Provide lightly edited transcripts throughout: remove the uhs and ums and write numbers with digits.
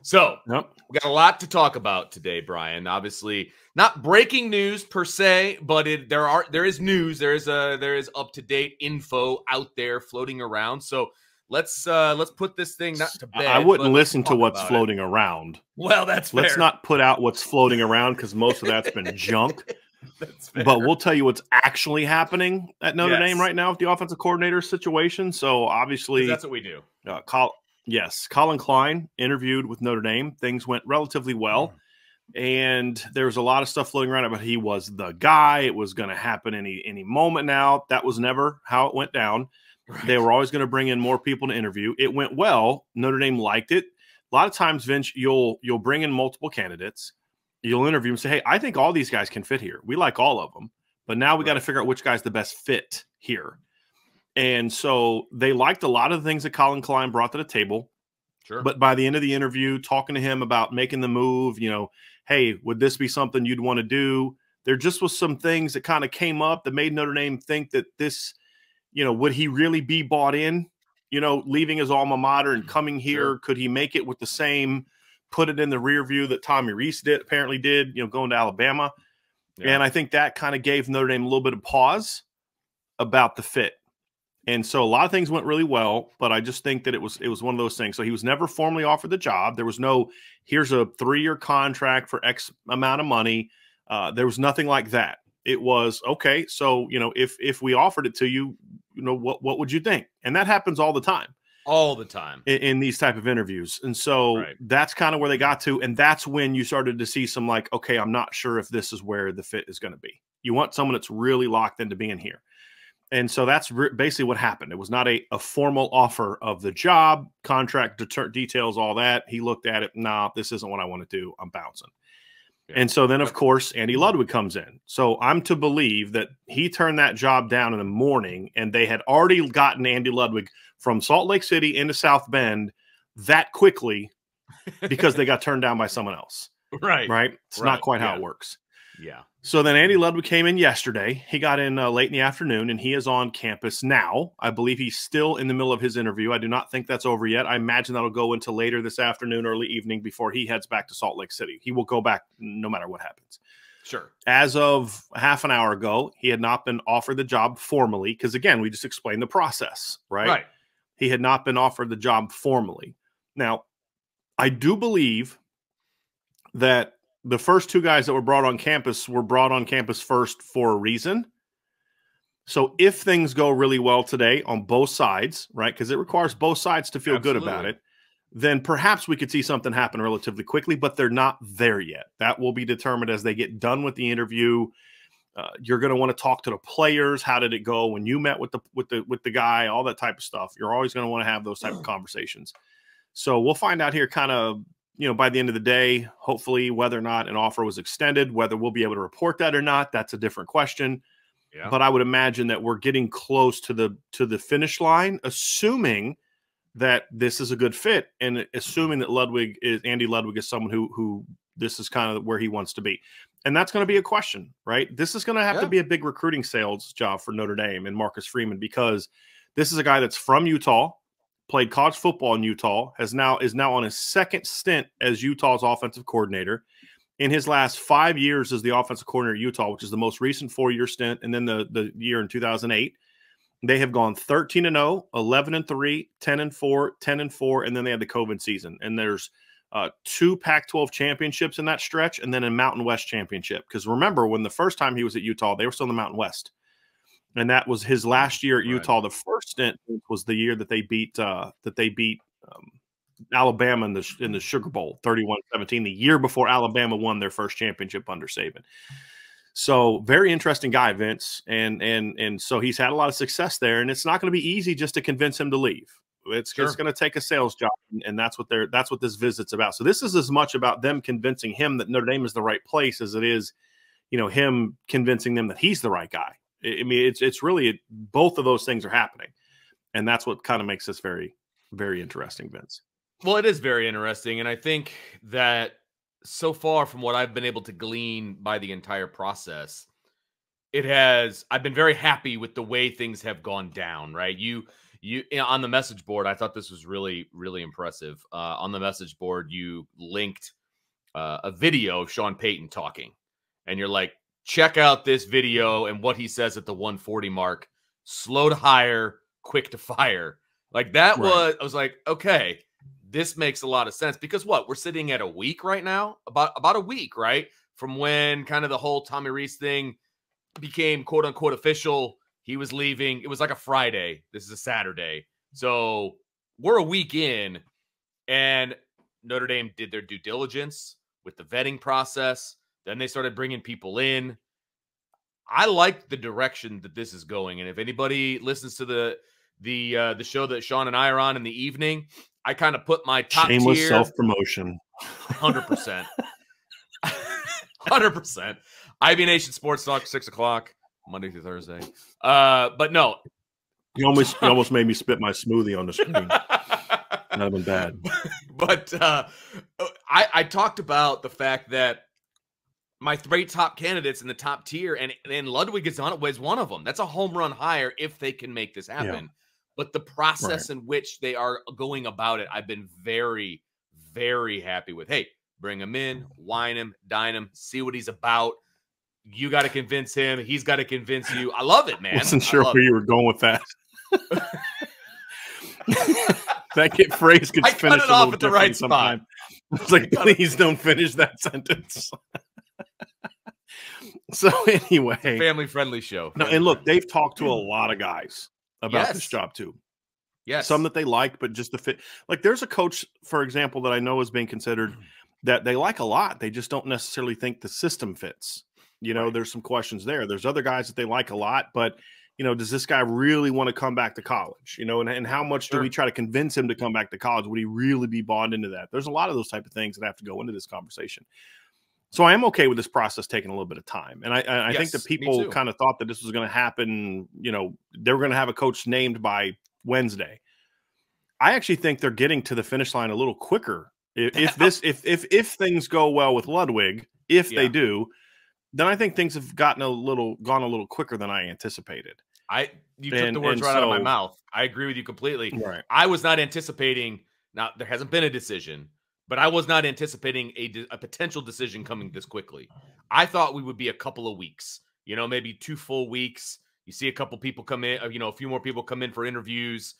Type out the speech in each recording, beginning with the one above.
So Yep. we got a lot to talk about today, Brian. Obviously, not breaking news per se, but there is news. There is up to date info out there floating around. So let's put this thing not to bed. I wouldn't but listen to talk what's about floating around. Well, that's fair. Let's not put out what's floating around because most of that's been junk. That's fair. But we'll tell you what's actually happening at Notre Dame Yes. right now with the offensive coordinator situation. So obviously, 'Cause that's what we do. Colin Klein interviewed with Notre Dame. Things went relatively well. And there was a lot of stuff floating around about he was the guy. It was going to happen any moment now. That was never how it went down. Right. They were always going to bring in more people to interview. It went well. Notre Dame liked it. A lot of times, Vince, you'll bring in multiple candidates. You'll interview them and say, hey, I think all these guys can fit here. We like all of them. But now we got to figure out which guy's the best fit here. And so they liked a lot of the things that Colin Klein brought to the table. Sure. But by the end of the interview, talking to him about making the move, hey, would this be something you'd want to do? There just was some things that kind of came up that made Notre Dame think that this, would he really be bought in, leaving his alma mater and coming here? Sure. Could he make it with the same, put it in the rear view that Tommy Rees apparently did, going to Alabama. Yeah. And I think that kind of gave Notre Dame a little bit of pause about the fit. And so a lot of things went really well, but I just think that it was one of those things. So he was never formally offered the job. There was no, here's a 3-year contract for X amount of money. There was nothing like that. It was, okay, so, if we offered it to you, what would you think? And that happens all the time. All the time. In these type of interviews. And so that's kind of where they got to. And that's when you started to see some like, okay, I'm not sure if this is where the fit is going to be. You want someone that's really locked into being here. And so that's basically what happened. It was not a formal offer of the job, contract details, all that. He looked at it. Nah, this isn't what I want to do. I'm bouncing. Yeah. And so then, of course, Andy Ludwig comes in. So I'm to believe that he turned that job down in the morning, and they had already gotten Andy Ludwig from Salt Lake City into South Bend that quickly because they got turned down by someone else. Right. It's not quite how it works. Yeah. So then Andy Ludwig came in yesterday. He got in late in the afternoon, and he is on campus now. I believe he's still in the middle of his interview. I do not think that's over yet. I imagine that'll go into later this afternoon, early evening before he heads back to Salt Lake City. He will go back no matter what happens. Sure. As of half an hour ago, he had not been offered the job formally because, again, we just explained the process, right? He had not been offered the job formally. Now, I do believe that the first 2 guys that were brought on campus first for a reason. So if things go really well today on both sides, right, because it requires both sides to feel good about it, then perhaps we could see something happen relatively quickly, but they're not there yet. That will be determined as they get done with the interview. You're going to want to talk to the players. How did it go when you met with the guy? All that type of stuff. You're always going to want to have those type of conversations. So we'll find out here kind of, by the end of the day, hopefully, whether or not an offer was extended, whether we'll be able to report that or not, that's a different question. Yeah. But I would imagine that we're getting close to the finish line, assuming that this is a good fit and assuming that Andy Ludwig is someone who this is kind of where he wants to be. And that's going to be a question, right? This is going to have to be a big recruiting sales job for Notre Dame and Marcus Freeman, because this is a guy that's from Utah, played college football in Utah, is now on his second stint as Utah's offensive coordinator. In his last 5 years as the offensive coordinator at Utah, which is the most recent 4-year stint, and then the year in 2008, they have gone 13-0, 11-3, 10-4, 10-4, and then they had the COVID season. And there's 2 Pac-12 championships in that stretch, and then a Mountain West championship. Because remember, when the first time he was at Utah, they were still in the Mountain West. And that was his last year at Utah. The first stint was the year that they beat Alabama in the Sugar Bowl, 31-17, the year before Alabama won their first championship under Saban. So very interesting guy, Vince. And so he's had a lot of success there, and it's not going to be easy just to convince him to leave. It's just going to take a sales job, and that's what this visit's about. So this is as much about them convincing him that Notre Dame is the right place as it is, him convincing them that he's the right guy. I mean, it's really both of those things are happening, and that's what kind of makes this very, very interesting, Vince. Well, it is very interesting, and I think that so far from what I've been able to glean by the entire process, I've been very happy with the way things have gone down, right? You on the message board, I thought this was really, really impressive. On the message board, you linked a video of Sean Payton talking, and you're like, check out this video and what he says at the 140 mark. Slow to hire, quick to fire. Like that was, I was like, okay, this makes a lot of sense because what we're sitting at a week right now, about a week, right? From when kind of the whole Tommy Rees thing became quote unquote official. He was leaving. It was like a Friday. This is a Saturday. So we're a week in, and Notre Dame did their due diligence with the vetting process. Then they started bringing people in. I like the direction that this is going. And if anybody listens to the show that Sean and I are on in the evening, I kind of put my top shameless tier. Self-promotion. 100%. 100%. IB Nation Sports Talk, 6 o'clock. Monday through Thursday. But no. You almost made me spit my smoothie on the screen. That'd have been bad. But I talked about the fact that my 3 top candidates in the top tier, and Ludwig is one of them. That's a home run hire if they can make this happen. Yeah. But the process in which they are going about it, I've been very, very happy with. Hey, bring him in, wine him, dine him, see what he's about. You got to convince him. He's got to convince you. I love it, man. I wasn't sure where you were going with that. That phrase gets finished. I cut it off at the right spot. It's like, please don't finish that sentence. So anyway. Family-friendly show. No, and look, they've talked to a lot of guys about this job too. Yes. Some that they liked, but just the fit. Like there's a coach, for example, that I know is being considered that they like a lot. They just don't necessarily think the system fits. You know, there's some questions there. There's other guys that they like a lot, but, you know, does this guy really want to come back to college? You know, and how much do we try to convince him to come back to college? Would he really be bought into that? There's a lot of those type of things that have to go into this conversation. So I am okay with this process taking a little bit of time. And I think that people kind of thought that this was going to happen. You know, they were going to have a coach named by Wednesday. I actually think they're getting to the finish line a little quicker. If things go well with Ludwig, if they do, then I think things have gone a little quicker than I anticipated. You took the words right out of my mouth. I agree with you completely. Right. I was not anticipating. Now there hasn't been a decision, but I was not anticipating a potential decision coming this quickly. I thought we would be a couple of weeks. You know, maybe 2 full weeks. You see a couple people come in. You know, a few more people come in for interviews,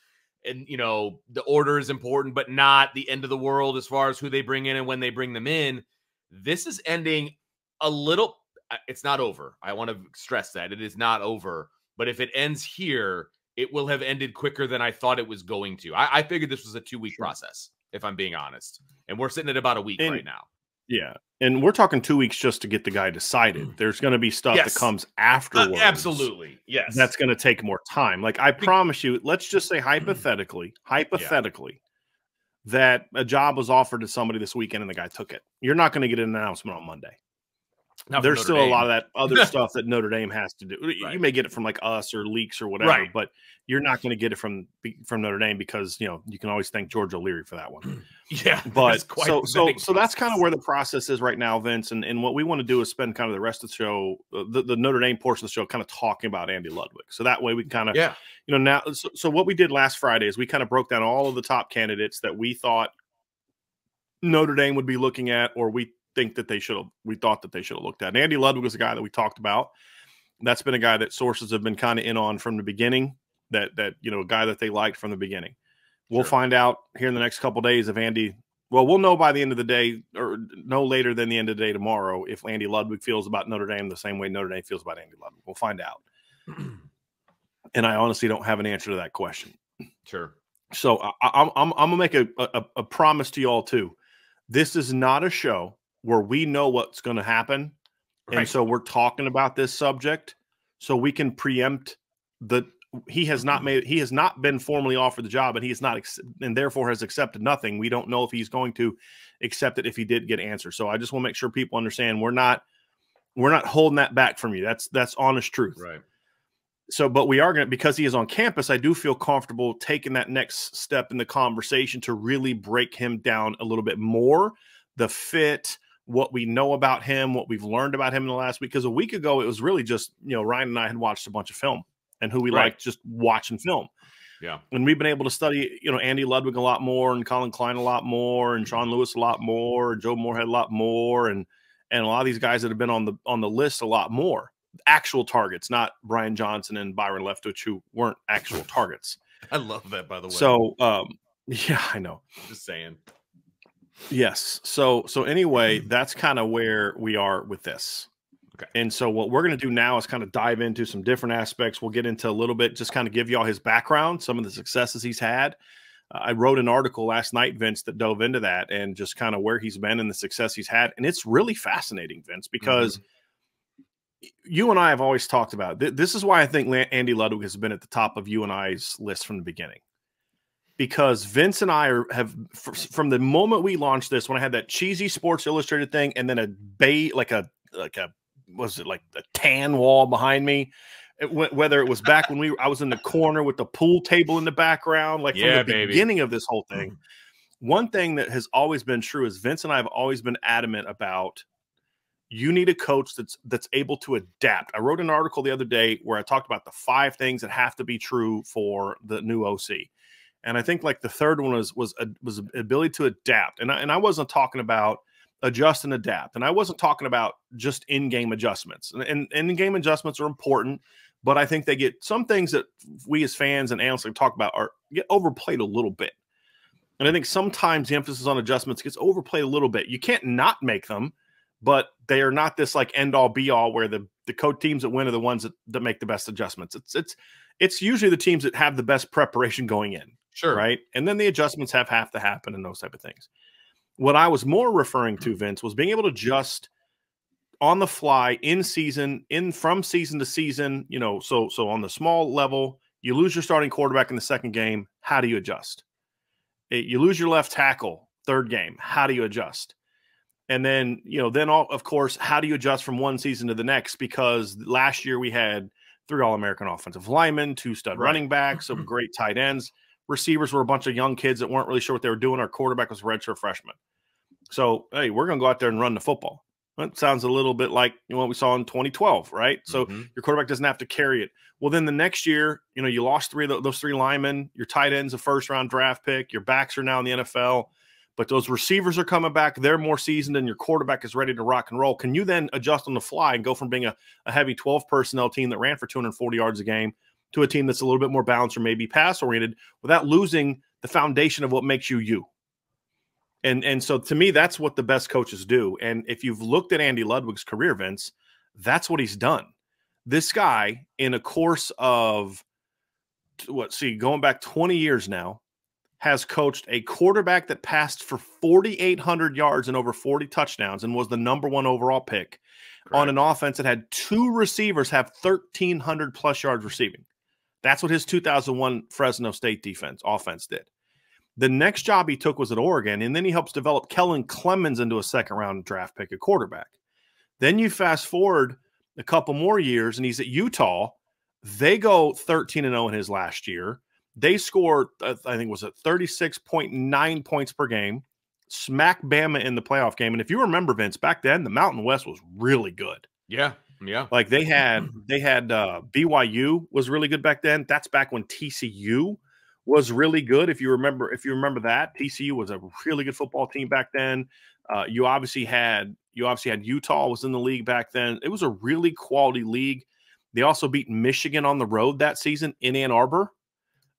and you know the order is important, but not the end of the world as far as who they bring in and when they bring them in. This is ending a little. It's not over. I want to stress that it is not over. But if it ends here, it will have ended quicker than I thought it was going to. I figured this was a 2-week process, if I'm being honest. And we're sitting at about a week right now. Yeah. And we're talking 2 weeks just to get the guy decided. There's going to be stuff that comes afterwards. Absolutely. Yes. That's going to take more time. Like I promise you, let's just say hypothetically, that a job was offered to somebody this weekend and the guy took it. You're not going to get an announcement on Monday. There's still a lot of that other stuff that Notre Dame has to do. Right. You may get it from like us or leaks or whatever, but you're not going to get it from Notre Dame because, you know, you can always thank George O'Leary for that one. Yeah. But so that's kind of where the process is right now, Vince. And what we want to do is spend kind of the rest of the show, the Notre Dame portion of the show, kind of talking about Andy Ludwig. So that way we can kind of, you know, now, so what we did last Friday is we kind of broke down all of the top candidates that we thought Notre Dame would be looking at, or we thought that they should have looked at. And Andy Ludwig was a guy that we talked about. That's been a guy that sources have been kind of in on from the beginning, that you know, a guy that they liked from the beginning. We'll find out here in the next couple of days if Andy, well, we'll know by the end of the day, or no later than the end of the day tomorrow, if Andy Ludwig feels about Notre Dame the same way Notre Dame feels about Andy Ludwig. We'll find out. And I honestly don't have an answer to that question. Sure. So I'm going to make a promise to you all too. This is not a show where we know what's going to happen. Right. And so we're talking about this subject so we can preempt he has not been formally offered the job, and he is not, and therefore has accepted nothing. We don't know if he's going to accept it if he did get answers. So I just want to make sure people understand we're not holding that back from you. That's honest truth. Right. So, but we are going to, because he is on campus, I do feel comfortable taking that next step in the conversation to really break him down a little bit more, the fit, what we know about him, what we've learned about him in the last week. Because a week ago, it was really just, you know, Ryan and I had watched a bunch of film and who we liked just watching film. Yeah. And we've been able to study, Andy Ludwig a lot more, and Colin Klein a lot more, and Sean Lewis a lot more, and Joe Moorhead a lot more, and a lot of these guys that have been on the list a lot more. Actual targets, not Brian Johnson and Byron Leftwich, who weren't actual targets. I love that, by the way. So, yeah, I know. Just saying. Yes. So anyway, that's kind of where we are with this. Okay. And so what we're going to do now is kind of dive into some different aspects. We'll get into a little bit, just kind of give you all his background, some of the successes he's had. I wrote an article last night, Vince, that dove into that and just kind of where he's been and the success he's had. And it's really fascinating, Vince, because you and I have always talked about it. This is why I think Andy Ludwig has been at the top of you and I's list from the beginning. Because Vince and I from the moment we launched this, when I had that cheesy Sports Illustrated thing and then like a tan wall behind me, whether it was back when I was in the corner with the pool table in the background, like from the beginning of this whole thing. One thing that has always been true is Vince and I have always been adamant about, you need a coach that's able to adapt. I wrote an article the other day where I talked about the 5 things that have to be true for the new OC. And I think like the third one was ability to adapt. And I wasn't talking about adjust and adapt. And I wasn't talking about just in-game adjustments. And in-game adjustments are important, but I think they get some things that we as fans and analysts talk about get overplayed a little bit. And I think sometimes the emphasis on adjustments gets overplayed a little bit. You can't not make them, but they are not this like end-all be-all where the code teams that win are the ones that make the best adjustments. It's usually the teams that have the best preparation going in. Sure. Right. And then the adjustments have to happen and those type of things. What I was more referring to, Vince, was being able to adjust on the fly in season, from season to season, so on the small level, you lose your starting quarterback in the second game. How do you adjust? You lose your left tackle, third game. How do you adjust? And then, of course, how do you adjust from one season to the next? Because last year we had 3 All-American offensive linemen, 2 stud running backs, some great tight ends. Receivers were a bunch of young kids that weren't really sure what they were doing. Our quarterback was a redshirt freshman. So, hey, we're going to go out there and run the football. That sounds a little bit like what we saw in 2012, right? So your quarterback doesn't have to carry it. Well, then the next year, you lost 3 of those 3 linemen. Your tight end's a first-round draft pick. Your backs are now in the NFL. But those receivers are coming back. They're more seasoned, and your quarterback is ready to rock and roll. Can you then adjust on the fly and go from being a heavy 12 personnel team that ran for 240 yards a game to a team that's a little bit more balanced or maybe pass-oriented without losing the foundation of what makes you you? And so to me, that's what the best coaches do. And if you've looked at Andy Ludwig's career, Vince, that's what he's done. This guy, in a course of, going back 20 years now, has coached a quarterback that passed for 4,800 yards and over 40 touchdowns and was the #1 overall pick on an offense that had 2 receivers have 1,300+ yards receiving. That's what his 2001 Fresno State offense did. The next job he took was at Oregon, and then he helps develop Kellen Clemens into a second-round draft pick at quarterback. Then you fast forward a couple more years, and he's at Utah. They go 13-0 in his last year. They scored, I think, was it 36.9 points per game, smack Bama in the playoff game. And if you remember, Vince, back then, the Mountain West was really good. Yeah. Like they had BYU was really good back then. That's back when TCU was really good. If you remember that, TCU was a really good football team back then. You obviously had Utah was in the league back then. It was a really quality league. They also beat Michigan on the road that season in Ann Arbor.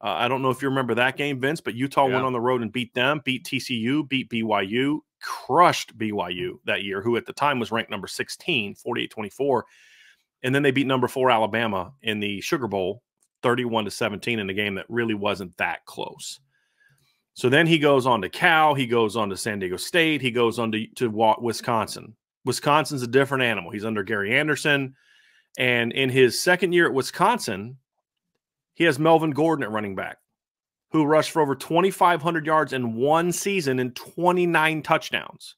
I don't know if you remember that game, Vince, but Utah went on the road and beat them, beat TCU, beat BYU, crushed BYU that year, who at the time was ranked number 16, 48-24. And then they beat number 4 Alabama in the Sugar Bowl, 31-17 in a game that really wasn't that close. So then he goes on to Cal. He goes on to San Diego State. He goes on to Wisconsin. Wisconsin's a different animal. He's under Gary Anderson. And in his second year at Wisconsin, he has Melvin Gordon at running back, who rushed for over 2,500 yards in one season and 29 touchdowns.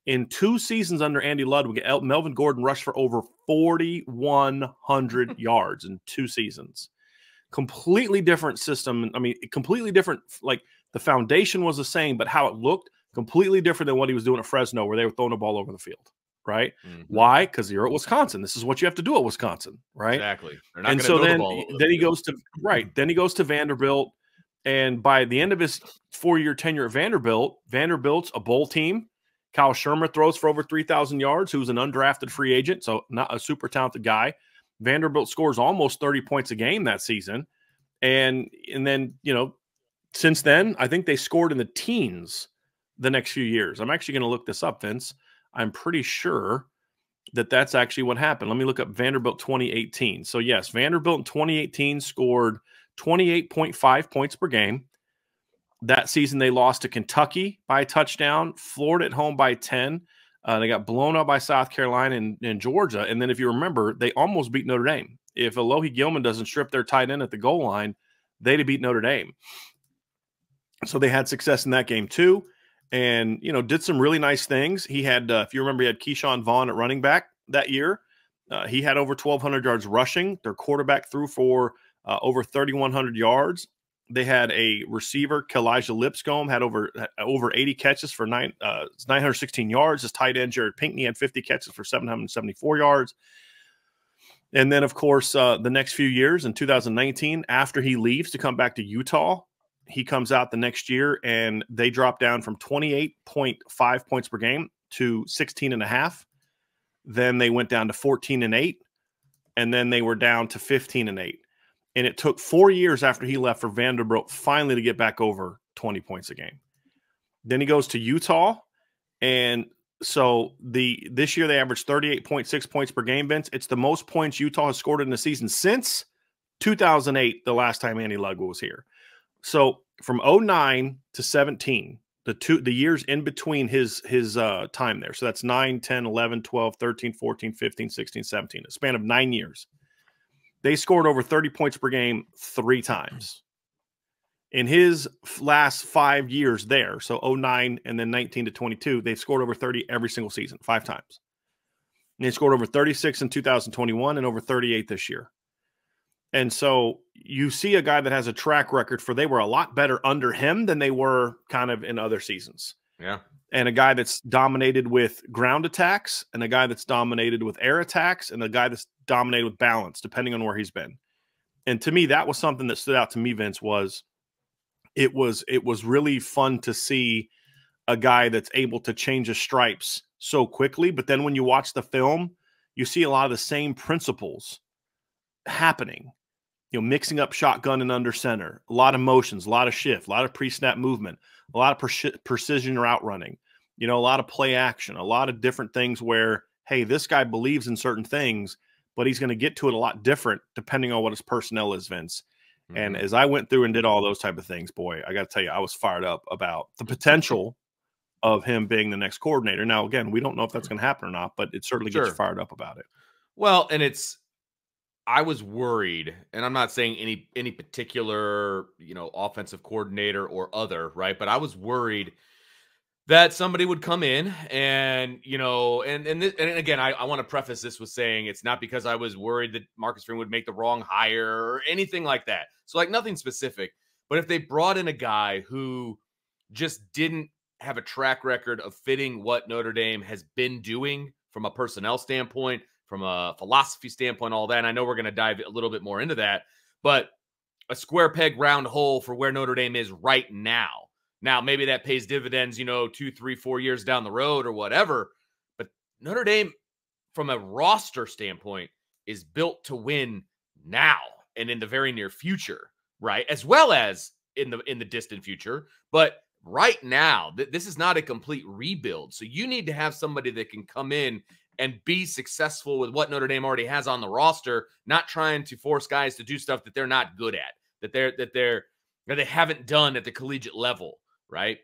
In 2 seasons under Andy Ludwig, Melvin Gordon rushed for over 4,100 yards in 2 seasons. Completely different system. I mean, completely different. Like the foundation was the same, but how it looked completely different than what he was doing at Fresno, where they were throwing the ball over the field. right? Why? Because you're at Wisconsin. This is what you have to do at Wisconsin, right? Exactly. They're not And gonna so throw the then, ball over then the he field. goes to Then he goes to Vanderbilt, and by the end of his 4-year tenure at Vanderbilt, Vanderbilt's a bowl team. Kyle Shermer throws for over 3,000 yards, who's an undrafted free agent, so not a super talented guy. Vanderbilt scores almost 30 points a game that season, and then since then, I think they scored in the teens the next few years. I'm actually going to look this up, Vince. I'm pretty sure that that's actually what happened. Let me look up Vanderbilt 2018. So, yes, Vanderbilt in 2018 scored 28.5 points per game. That season, they lost to Kentucky by a touchdown, Florida at home by 10. They got blown out by South Carolina and Georgia. And then if you remember, they almost beat Notre Dame. If Alohi Gilman doesn't strip their tight end at the goal line, they'd have beat Notre Dame. So they had success in that game too, and did some really nice things. He had, if you remember, he had Keyshawn Vaughn at running back that year. He had over 1,200 yards rushing. Their quarterback threw for over 3,100 yards. They had a receiver, Kalijah Lipscomb, had over 80 catches for 916 yards. His tight end, Jared Pinkney, had 50 catches for 774 yards. And then, of course, the next few years in 2019, after he leaves to come back to Utah, he comes out the next year and they drop down from 28.5 points per game to 16.5. Then they went down to 14-8. And then they were down to 15-8. And it took 4 years after he left for Vanderbilt finally to get back over 20 points a game. Then he goes to Utah. And so this year they averaged 38.6 points per game, Vince. It's the most points Utah has scored in the season since 2008, the last time Andy Ludwig was here. So from 09 to 17, the years in between his time there. So that's 9, 10, 11, 12, 13, 14, 15, 16, 17, a span of 9 years. They scored over 30 points per game 3 times. In his last 5 years there, so 09 and then 19 to 22, they've scored over 30 every single season, 5 times. And they scored over 36 in 2021 and over 38 this year. And so you see a guy that has a track record for they were a lot better under him than they were kind of in other seasons. Yeah. And a guy that's dominated with ground attacks and a guy that's dominated with air attacks and a guy that's dominated with balance, depending on where he's been. And to me, that was something that stood out to me, Vince, was it was really fun to see a guy that's able to change his stripes so quickly. But then when you watch the film, you see a lot of the same principles happening. Mixing up shotgun and under center, a lot of motions, a lot of shift, a lot of pre-snap movement, a lot of precision route running, a lot of play action, a lot of different things where, hey, this guy believes in certain things, but he's going to get to it a lot different depending on what his personnel is, Vince. Mm-hmm. And as I went through and did all those type of things, boy, I got to tell you, I was fired up about the potential of him being the next coordinator. Now, again, we don't know if that's going to happen or not, but it certainly gets you fired up about it. Well, and I was worried, and I'm not saying any particular, offensive coordinator or other, right? But I was worried that somebody would come in and, and again, I want to preface this with saying it's not because I was worried that Marcus Freeman would make the wrong hire or anything like that. So nothing specific, but if they brought in a guy who just didn't have a track record of fitting what Notre Dame has been doing from a personnel standpoint, from a philosophy standpoint, all that. And I know we're going to dive a little bit more into that, but a square peg round hole for where Notre Dame is right now. Now, maybe that pays dividends, 2, 3, 4 years down the road or whatever. But Notre Dame, from a roster standpoint, is built to win now and in the very near future, right? As well as in the distant future. But right now, this is not a complete rebuild. So you need to have somebody that can come in and be successful with what Notre Dame already has on the roster, not trying to force guys to do stuff that they're not good at, that they haven't done at the collegiate level, right?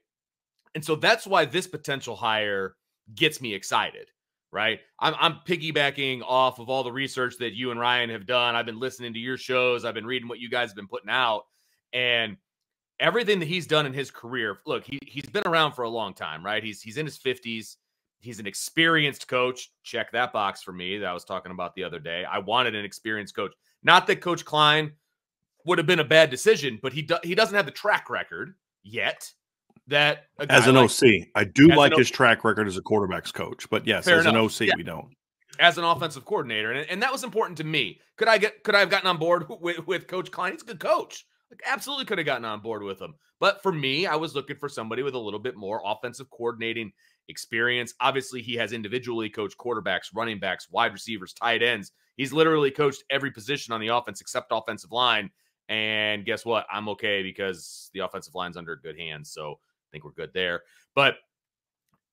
And so that's why this potential hire gets me excited, right? I'm piggybacking off of all the research that you and Ryan have done. I've been listening to your shows. I've been reading what you guys have been putting out, and everything that he's done in his career. Look, he's been around for a long time, right? He's in his 50s. He's an experienced coach. Check that box for me that I was talking about the other day. I wanted an experienced coach. Not that Coach Klein would have been a bad decision, but he doesn't have the track record yet. that a guy as an like, OC, I do like his track record as a quarterback's coach, but yes, as an OC, we don't. As an offensive coordinator, and that was important to me. Could I have gotten on board with Coach Klein? He's a good coach. Like, absolutely could have gotten on board with him. But for me, I was looking for somebody with a little bit more offensive coordinating experience. Obviously, he has individually coached quarterbacks, running backs, wide receivers, tight ends. He's literally coached every position on the offense except offensive line. And guess what? I'm okay because the offensive line's under good hands. So I think we're good there. But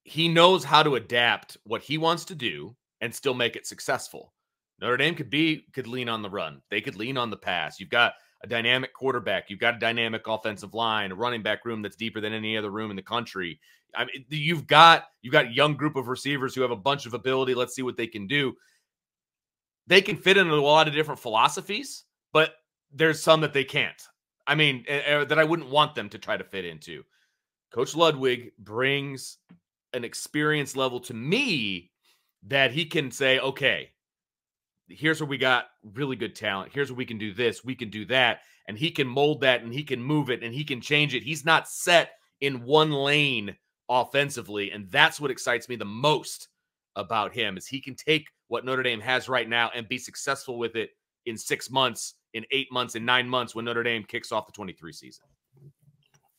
he knows how to adapt what he wants to do and still make it successful. Notre Dame could lean on the run. They could lean on the pass. You've got a dynamic quarterback. You've got a dynamic offensive line, a running back room that's deeper than any other room in the country. I mean, you've got a young group of receivers who have a bunch of ability. Let's see what they can do. They can fit into a lot of different philosophies, but there's some that they can't. I mean, that I wouldn't want them to try to fit into. Coach Ludwig brings an experience level to me that he can say, okay, here's where we got really good talent. Here's where we can do this. We can do that. And he can mold that and he can move it and he can change it. He's not set in one lane offensively. And that's what excites me the most about him is he can take what Notre Dame has right now and be successful with it in 6 months, in 8 months, in 9 months when Notre Dame kicks off the 23 season.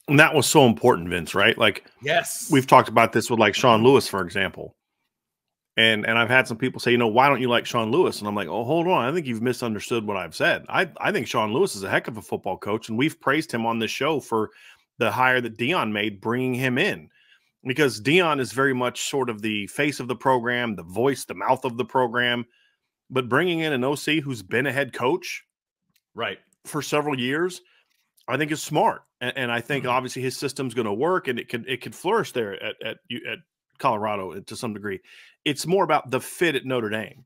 And that was so important, Vince, right? Like, yes, we've talked about this with like Sean Lewis, for example. And I've had some people say, why don't you like Sean Lewis? And I'm like, oh, hold on. I think you've misunderstood what I've said. I think Sean Lewis is a heck of a football coach, and we've praised him on this show for the hire that Dion made, bringing him in. Because Dion is very much sort of the face of the program, the voice, the mouth of the program. But bringing in an OC who's been a head coach for several years, I think is smart. And I think obviously his system's going to work, and it could flourish there at Colorado to some degree. It's more about the fit at Notre Dame.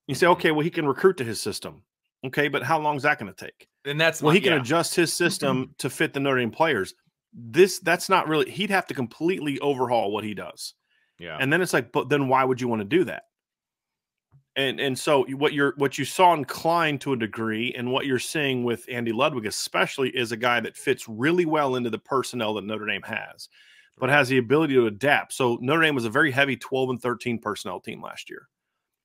You say, okay, well, he can recruit to his system. Okay, but how long is that going to take? And that's he can adjust his system to fit the Notre Dame players. That's not really, he'd have to completely overhaul what he does. Yeah. And then it's like, but then why would you want to do that? And so what you saw in Klein to a degree, and what you're seeing with Andy Ludwig especially, is a guy that fits really well into the personnel that Notre Dame has, but has the ability to adapt. So Notre Dame was a very heavy 12 and 13 personnel team last year.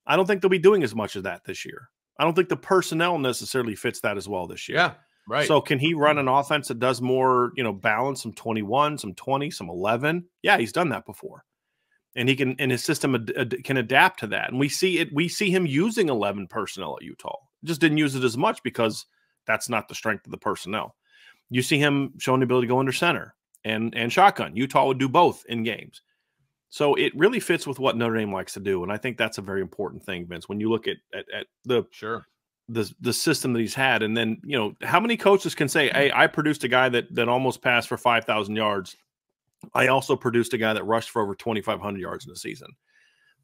I don't think they'll be doing as much of that this year. I don't think the personnel necessarily fits that as well this year. Yeah, right. So can he run an offense that does more, balance, some 21, some 20, some 11? Yeah, he's done that before. And he can, and his system can adapt to that. And we see it. We see him using 11 personnel at Utah. Just didn't use it as much because that's not the strength of the personnel. You see him showing the ability to go under center and shotgun. Utah would do both in games. So it really fits with what Notre Dame likes to do. And I think that's a very important thing, Vince, when you look at the system that he's had. And then, how many coaches can say, hey, I produced a guy that almost passed for 5,000 yards. I also produced a guy that rushed for over 2,500 yards in the season.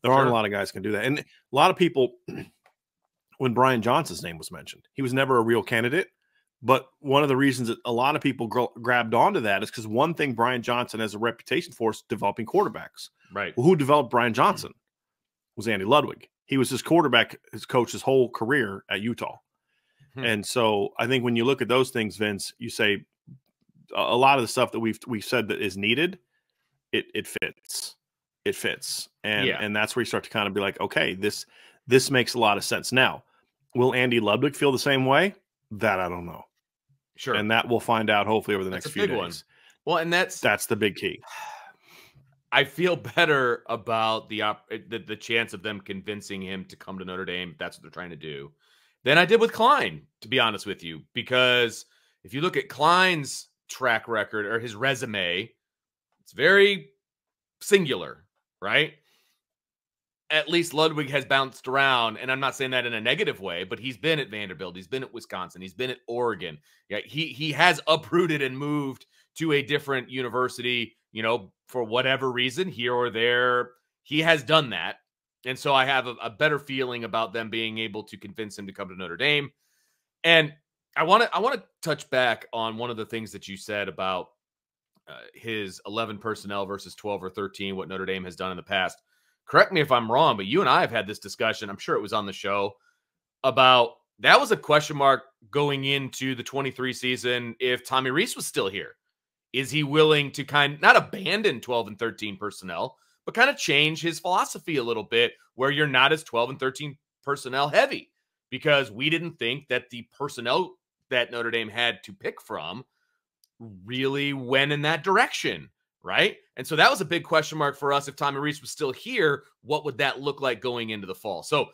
There aren't a lot of guys can do that. And a lot of people, when Brian Johnson's name was mentioned, he was never a real candidate. But one of the reasons that a lot of people grabbed onto that is because one thing Brian Johnson has a reputation for is developing quarterbacks. Right. Well, who developed Brian Johnson? Was Andy Ludwig. He was his coach his whole career at Utah. And so I think when you look at those things, Vince, you say a lot of the stuff that we've said that is needed, it fits. It fits. And that's where you start to kind of be like, okay, this makes a lot of sense. Now, will Andy Ludwig feel the same way? That I don't know. Sure. And that we'll find out hopefully over the next few days. One. Well, and that's the big key. I feel better about the chance of them convincing him to come to Notre Dame, if that's what they're trying to do, than I did with Klein, to be honest with you. Because if you look at Klein's track record or his resume, it's very singular, right? At least Ludwig has bounced around, and I'm not saying that in a negative way, but he's been at Vanderbilt, he's been at Wisconsin, he's been at Oregon. Yeah, he has uprooted and moved to a different university, for whatever reason, here or there. He has done that. And so I have a better feeling about them being able to convince him to come to Notre Dame. And I want to touch back on one of the things that you said about his 11 personnel versus 12 or 13, what Notre Dame has done in the past. Correct me if I'm wrong, but you and I have had this discussion, I'm sure it was on the show, about that was a question mark going into the 23 season if Tommy Rees was still here. Is he willing to not abandon 12 and 13 personnel, but kind of change his philosophy a little bit where you're not as 12 and 13 personnel heavy? Because we didn't think that the personnel that Notre Dame had to pick from really went in that direction, right? And so that was a big question mark for us. If Tommy Rees was still here, what would that look like going into the fall? So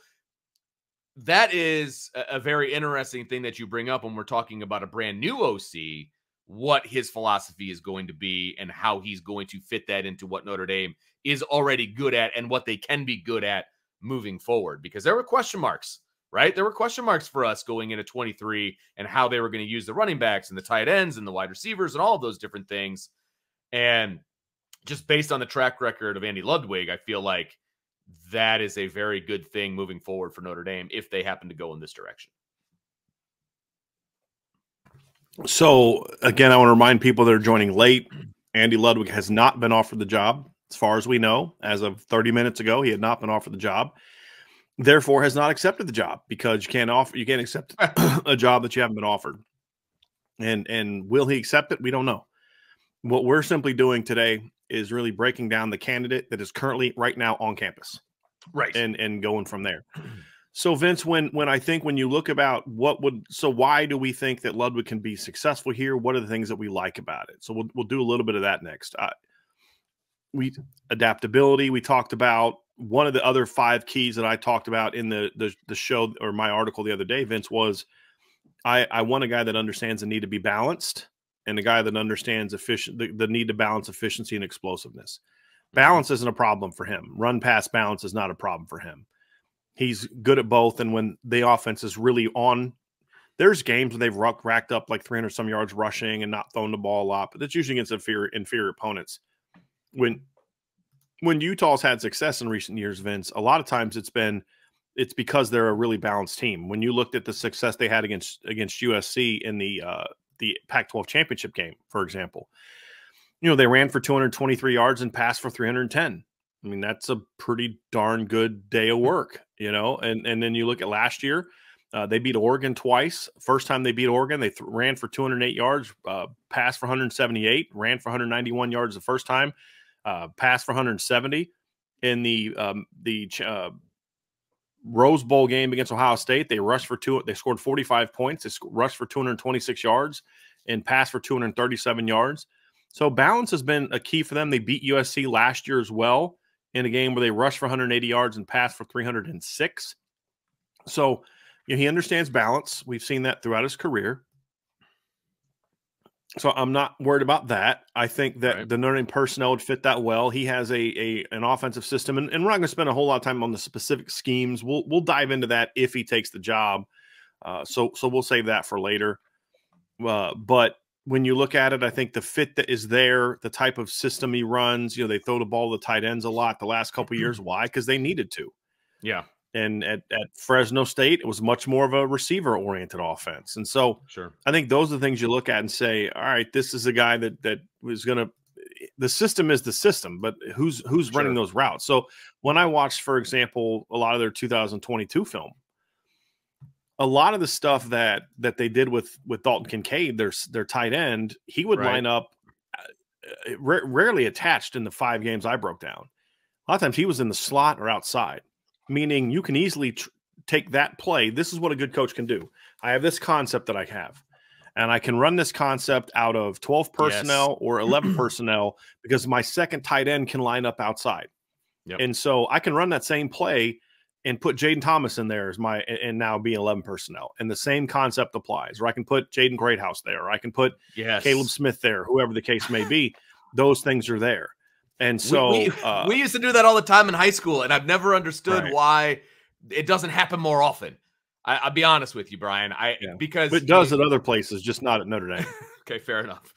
that is a very interesting thing that you bring up when we're talking about a brand new OC, what his philosophy is going to be and how he's going to fit that into what Notre Dame is already good at and what they can be good at moving forward. Because there were question marks, right? There were question marks for us going into 23 and how they were going to use the running backs and the tight ends and the wide receivers and all of those different things. And just based on the track record of Andy Ludwig, I feel like that is a very good thing moving forward for Notre Dame if they happen to go in this direction. So, again, I want to remind people that are joining late, Andy Ludwig has not been offered the job. As far as we know, as of 30 minutes ago, he had not been offered the job. Therefore, has not accepted the job because you can't accept a job that you haven't been offered. And will he accept it? We don't know. What we're simply doing today is really breaking down the candidate that is currently right now on campus. Right. And going from there. So Vince, when you look about why do we think that Ludwig can be successful here? What are the things that we like about it? So we'll do a little bit of that next. Adaptability. We talked about one of the other 5 keys that I talked about in the show or my article the other day, Vince, was I want a guy that understands the need to be balanced and a guy that understands the need to balance efficiency and explosiveness. Balance isn't a problem for him. Run pass balance is not a problem for him. He's good at both. And when the offense is really on, there's games where they've racked up like 300 some yards rushing and not throwing the ball a lot, but that's usually against inferior opponents. When Utah's had success in recent years, Vince, a lot of times it's because they're a really balanced team. When you looked at the success they had against USC in the Pac-12 championship game, for example, they ran for 223 yards and passed for 310. I mean, that's a pretty darn good day of work, and then you look at last year, they beat Oregon twice. First time they beat Oregon, they ran for 208 yards, passed for 178, ran for 191 yards the first time, passed for 170. In the Rose Bowl game against Ohio State, they scored 45 points. They rushed for 226 yards and passed for 237 yards. So balance has been a key for them. They beat USC last year as well in a game where they rushed for 180 yards and passed for 306. So he understands balance. We've seen that throughout his career. So I'm not worried about that. I think that the Notre Dame personnel would fit that well. He has an offensive system, and we're not going to spend a whole lot of time on the specific schemes. We'll dive into that if he takes the job. So we'll save that for later. But when you look at it, I think the fit that is there, the type of system he runs, they throw the ball to the tight ends a lot the last couple of years. Why? Because they needed to. Yeah. And at Fresno State, it was much more of a receiver-oriented offense. And so I think those are the things you look at and say, all right, this is a guy that was going to – the system is the system, but who's running those routes? So when I watched, for example, a lot of their 2022 film, a lot of the stuff that they did with Dalton Kincaid, their tight end, he would line up rarely attached in the 5 games I broke down. A lot of times he was in the slot or outside. Meaning you can easily take that play. This is what a good coach can do. I have this concept that I have, and I can run this concept out of 12 personnel or 11 personnel because my second tight end can line up outside. Yep. And so I can run that same play and put Jaden Thomas in there and now be 11 personnel. And the same concept applies. Or I can put Jaden Greathouse there. Or I can put Caleb Smith there, whoever the case may be. Those things are there. And so we used to do that all the time in high school, and I've never understood why it doesn't happen more often. I'll be honest with you, Brian. Because it does at other places, just not at Notre Dame. Okay, fair enough.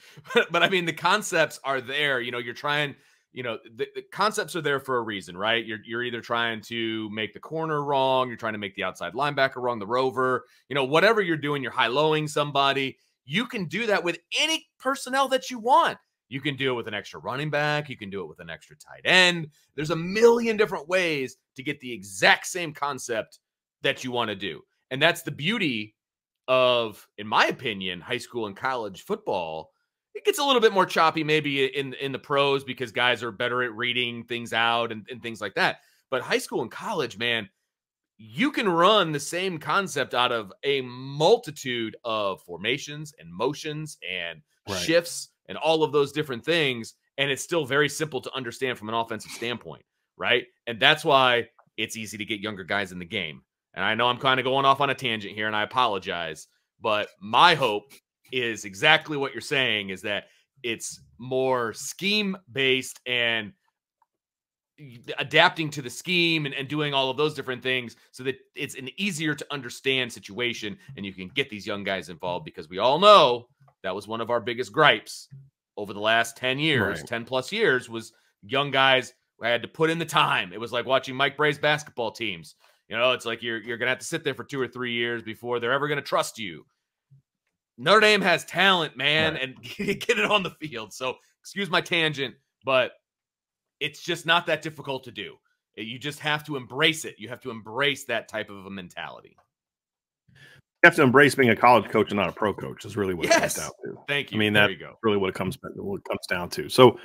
But I mean, the concepts are there. You're trying. The concepts are there for a reason, right? You're either trying to make the corner wrong, you're trying to make the outside linebacker wrong, the rover. Whatever you're doing, you're high-lowing somebody. You can do that with any personnel that you want. You can do it with an extra running back. You can do it with an extra tight end. There's a million different ways to get the exact same concept that you want to do. And that's the beauty of, in my opinion, high school and college football It gets a little bit more choppy maybe in the pros because guys are better at reading things out and things like that. But high school and college, man, you can run the same concept out of a multitude of formations and motions and shifts and all of those different things. And it's still very simple to understand from an offensive standpoint, right? And that's why it's easy to get younger guys in the game. And I know I'm kind of going off on a tangent here, and I apologize. But my hope is exactly what you're saying, is that it's more scheme-based and adapting to the scheme and doing all of those different things so that it's an easier to understand situation and you can get these young guys involved, because we all know that was one of our biggest gripes over the last 10 years, 10 plus years, was young guys who had to put in the time. It was like watching Mike Bray's basketball teams. You know, it's like you're going to have to sit there for 2 or 3 years before they're ever going to trust you. Notre Dame has talent, man, and get it on the field. So excuse my tangent, but it's just not that difficult to do. You just have to embrace it. You have to embrace that type of a mentality. You have to embrace being a college coach and not a pro coach is really what it comes down to. Thank you. I mean, that's really what it comes down to. So,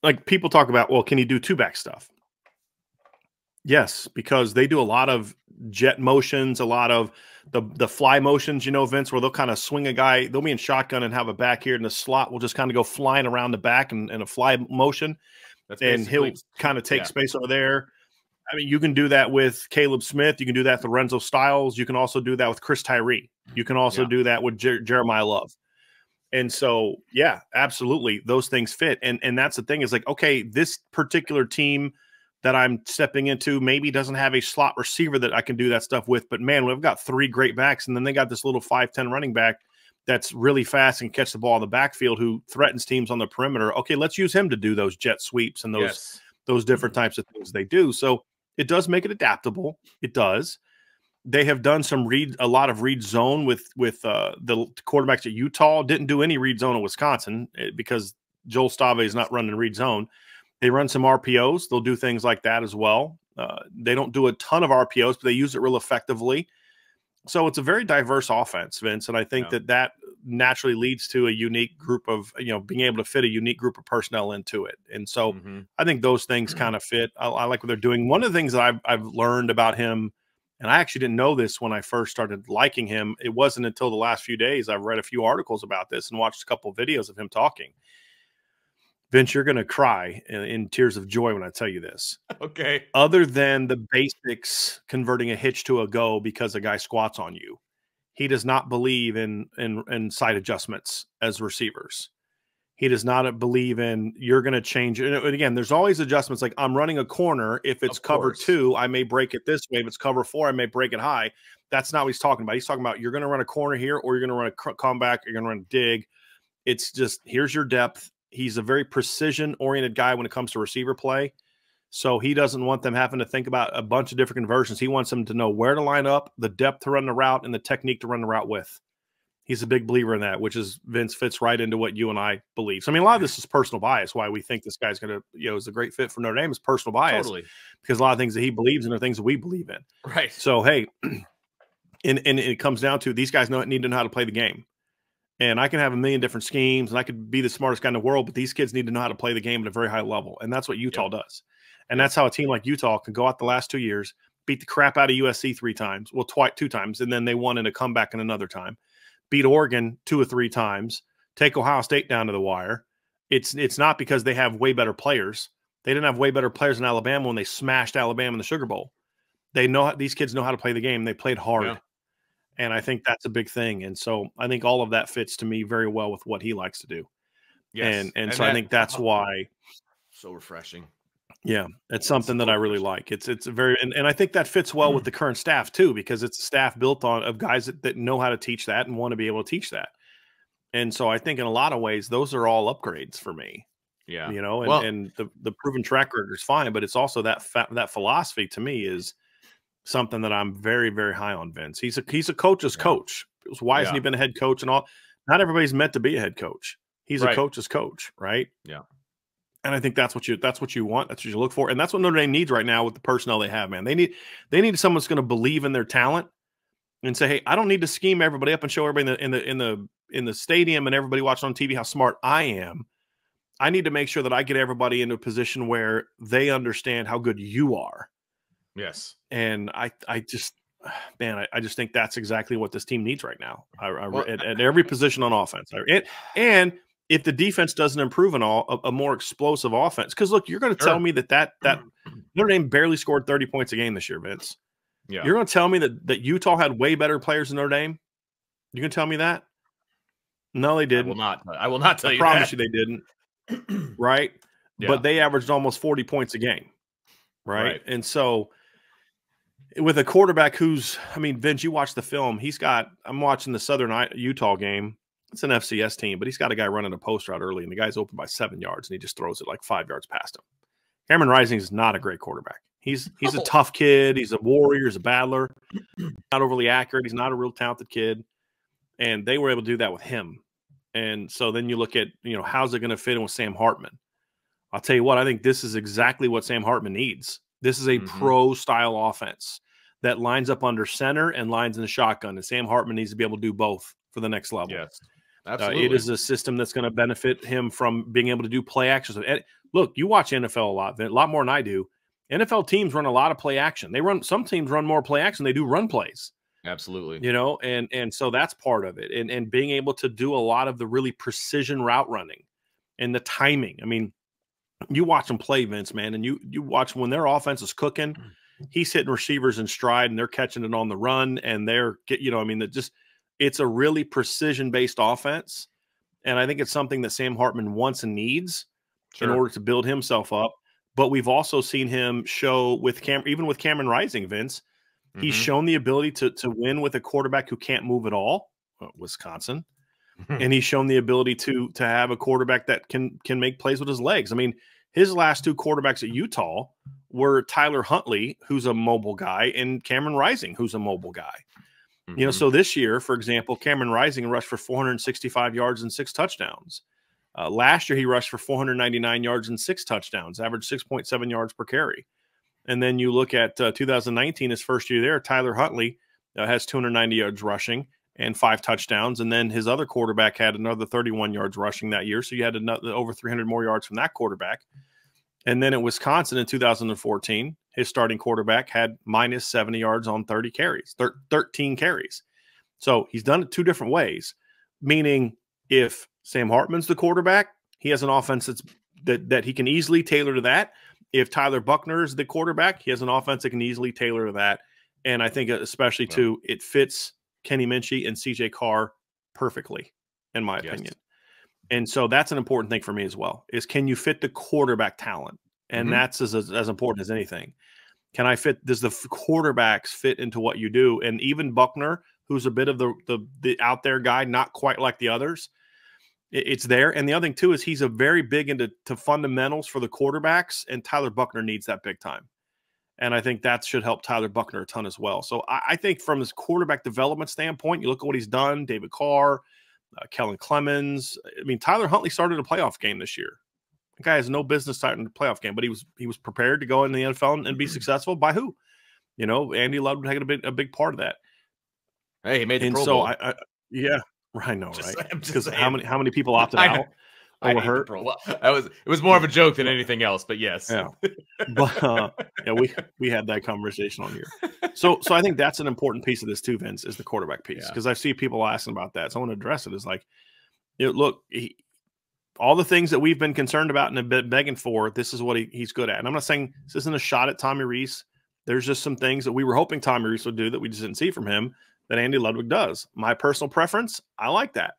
like, people talk about, well, can you do two-back stuff? Yes, because they do a lot of jet motions, a lot of the fly motions, you know, Vince, where they'll kind of swing a guy. They'll be in shotgun and have a back here, and the slot will just kind of go flying around the back in a fly motion. And he'll kind of take space over there. I mean, you can do that with Caleb Smith. You can do that with Lorenzo Styles. You can also do that with Chris Tyree. You can also do that with Jeremiah Love. And so, yeah, absolutely, those things fit. And that's the thing, is like, okay, this particular team that I'm stepping into maybe doesn't have a slot receiver that I can do that stuff with. But, man, we've got 3 great backs, and then they got this little 5'10" running back that's really fast and catch the ball in the backfield who threatens teams on the perimeter. Okay, let's use him to do those jet sweeps and those different types of things they do. So it does make it adaptable. It does. They have done a lot of read zone with the quarterbacks at Utah. Didn't do any read zone at Wisconsin because Joel Stave is not running read zone. They run some RPOs. They'll do things like that as well. They don't do a ton of RPOs, but they use it real effectively. So it's a very diverse offense, Vince, and I think that naturally leads to a unique group of, you know, being able to fit a unique group of personnel into it. And so I think those things kind of fit. I like what they're doing. One of the things that I've learned about him, and I actually didn't know this when I first started liking him, it wasn't until the last few days I've read a few articles about this and watched a couple of videos of him talking. Vince, you're going to cry in tears of joy when I tell you this. Okay. Other than the basics, converting a hitch to a go because a guy squats on you, he does not believe in side adjustments as receivers. He does not believe in you're going to change it. And again, there's always adjustments. Like, I'm running a corner. If it's cover 2, I may break it this way. If it's cover 4, I may break it high. That's not what he's talking about. He's talking about you're going to run a corner here, or you're going to run a comeback, you're going to run a dig. It's just, here's your depth. He's a very precision-oriented guy when it comes to receiver play. So he doesn't want them having to think about a bunch of different conversions. He wants them to know where to line up, the depth to run the route, and the technique to run the route with. He's a big believer in that, which is, Vince, fits right into what you and I believe. So, I mean, a lot of this is personal bias, why we think this guy's going to, you know, is a great fit for Notre Dame, is personal bias. Totally. Because a lot of things that he believes in are things that we believe in. Right. So, hey, and it comes down to these guys need to know how to play the game. And I can have a million different schemes, and I could be the smartest guy in the world, but these kids need to know how to play the game at a very high level. And that's what Utah does. And that's how a team like Utah can go out the last 2 years, beat the crap out of USC 3 times, well, 2 times, and then they won in a comeback in another time, beat Oregon 2 or 3 times, take Ohio State down to the wire. It's not because they have way better players. They didn't have way better players in Alabama when they smashed Alabama in the Sugar Bowl. These kids know how to play the game. They played hard. Yeah. And I think that's a big thing. And so I think all of that fits to me very well with what he likes to do. Yes. And so I think that's why. So refreshing. Yeah. It's something that I really like. It's a very, and I think that fits well with the current staff too, because it's a staff built of guys that know how to teach that and want to be able to teach that. And so I think in a lot of ways, those are all upgrades for me. Yeah. You know, and the proven track record is fine, but it's also that philosophy to me is something that I'm very, very high on, Vince. He's a coach's coach. Why hasn't he been a head coach and all? Not everybody's meant to be a head coach. He's a coach's coach, right? Yeah. And I think that's what you want. That's what you look for. And that's what Notre Dame needs right now with the personnel they have, man. They need someone that's going to believe in their talent and say, hey, I don't need to scheme everybody up and show everybody in the in the stadium and everybody watching on TV how smart I am. I need to make sure that I get everybody into a position where they understand how good you are. Yes. And I just, man, I just think that's exactly what this team needs right now. At every position on offense. And if the defense doesn't improve in a more explosive offense, because look, you're going to tell me that Notre Dame barely scored 30 points a game this year, Vince. Yeah. You're going to tell me that Utah had way better players than Notre Dame? You can tell me that? No, they didn't. I will not tell you that. I promise you they didn't. Right? Yeah. But they averaged almost 40 points a game. Right? And so with a quarterback who's, I mean, Vince, you watch the film. I'm watching the Southern Utah game. It's an FCS team, but he's got a guy running a post route early, and the guy's open by 7 yards, and he just throws it like 5 yards past him. Cameron Rising is not a great quarterback. He's a tough kid. He's a warrior. He's a battler. Not overly accurate. He's not a real talented kid. And they were able to do that with him. And so then you look at, how's it going to fit in with Sam Hartman? I'll tell you what, I think this is exactly what Sam Hartman needs. This is a pro-style offense that lines up under center and lines in the shotgun. And Sam Hartman needs to be able to do both for the next level. Yes, absolutely. It is a system that's going to benefit him from being able to do play actions. And look, you watch NFL a lot more than I do. NFL teams run a lot of play action. Some teams run more play action. They do run plays. Absolutely. And so that's part of it. And being able to do a lot of the really precision route running and the timing. I mean, you watch them play, Vince, man, and you watch when their offense is cooking, he's hitting receivers in stride and they're catching it on the run and it's a really precision-based offense. And I think it's something that Sam Hartman wants and needs in order to build himself up. But we've also seen him show even with Cameron Rising, Vince, he's shown the ability to win with a quarterback who can't move at all, Wisconsin. And he's shown the ability to have a quarterback that can make plays with his legs. I mean, his last two quarterbacks at Utah were Tyler Huntley, who's a mobile guy, and Cameron Rising, who's a mobile guy. So this year, for example, Cameron Rising rushed for 465 yards and 6 touchdowns. Last year, he rushed for 499 yards and 6 touchdowns, averaged 6.7 yards per carry. And then you look at 2019, his first year there, Tyler Huntley has 290 yards rushing and 5 touchdowns. And then his other quarterback had another 31 yards rushing that year. So you had over 300 more yards from that quarterback. And then at Wisconsin in 2014, his starting quarterback had minus 70 yards on 30 carries, 13 carries. So he's done it 2 different ways, meaning if Sam Hartman's the quarterback, he has an offense that he can easily tailor to that. If Tyler Buchner is the quarterback, he has an offense that can easily tailor to that. And I think especially too, it fits Kenny Minchie and CJ Carr perfectly, in my opinion. And so that's an important thing for me as well, is can you fit the quarterback talent? And that's as important as anything. Does the quarterbacks fit into what you do? And even Buchner, who's a bit of the out there guy, not quite like the others, it's there. And the other thing too is he's a very big into fundamentals for the quarterbacks, and Tyler Buchner needs that big time. And I think that should help Tyler Buchner a ton as well. So I think from his quarterback development standpoint, you look at what he's done, David Carr, Kellen Clemens. I mean, Tyler Huntley started a playoff game this year. The guy has no business starting a playoff game, but he was prepared to go in the NFL and be successful. By who? Andy Ludwig had a big part of that. Hey, he made the Pro Bowl. I know, right? Because how many people opted out? Or were hurt? It was more of a joke than anything else, but yes. Yeah. But we had that conversation on here. So I think that's an important piece of this too, Vince, is the quarterback piece. Because I see people asking about that. So I want to address it. Is like, look, all the things that we've been concerned about and been begging for, this is what he's good at. And I'm not saying this isn't a shot at Tommy Rees. There's just some things that we were hoping Tommy Rees would do that we just didn't see from him that Andy Ludwig does. My personal preference, I like that.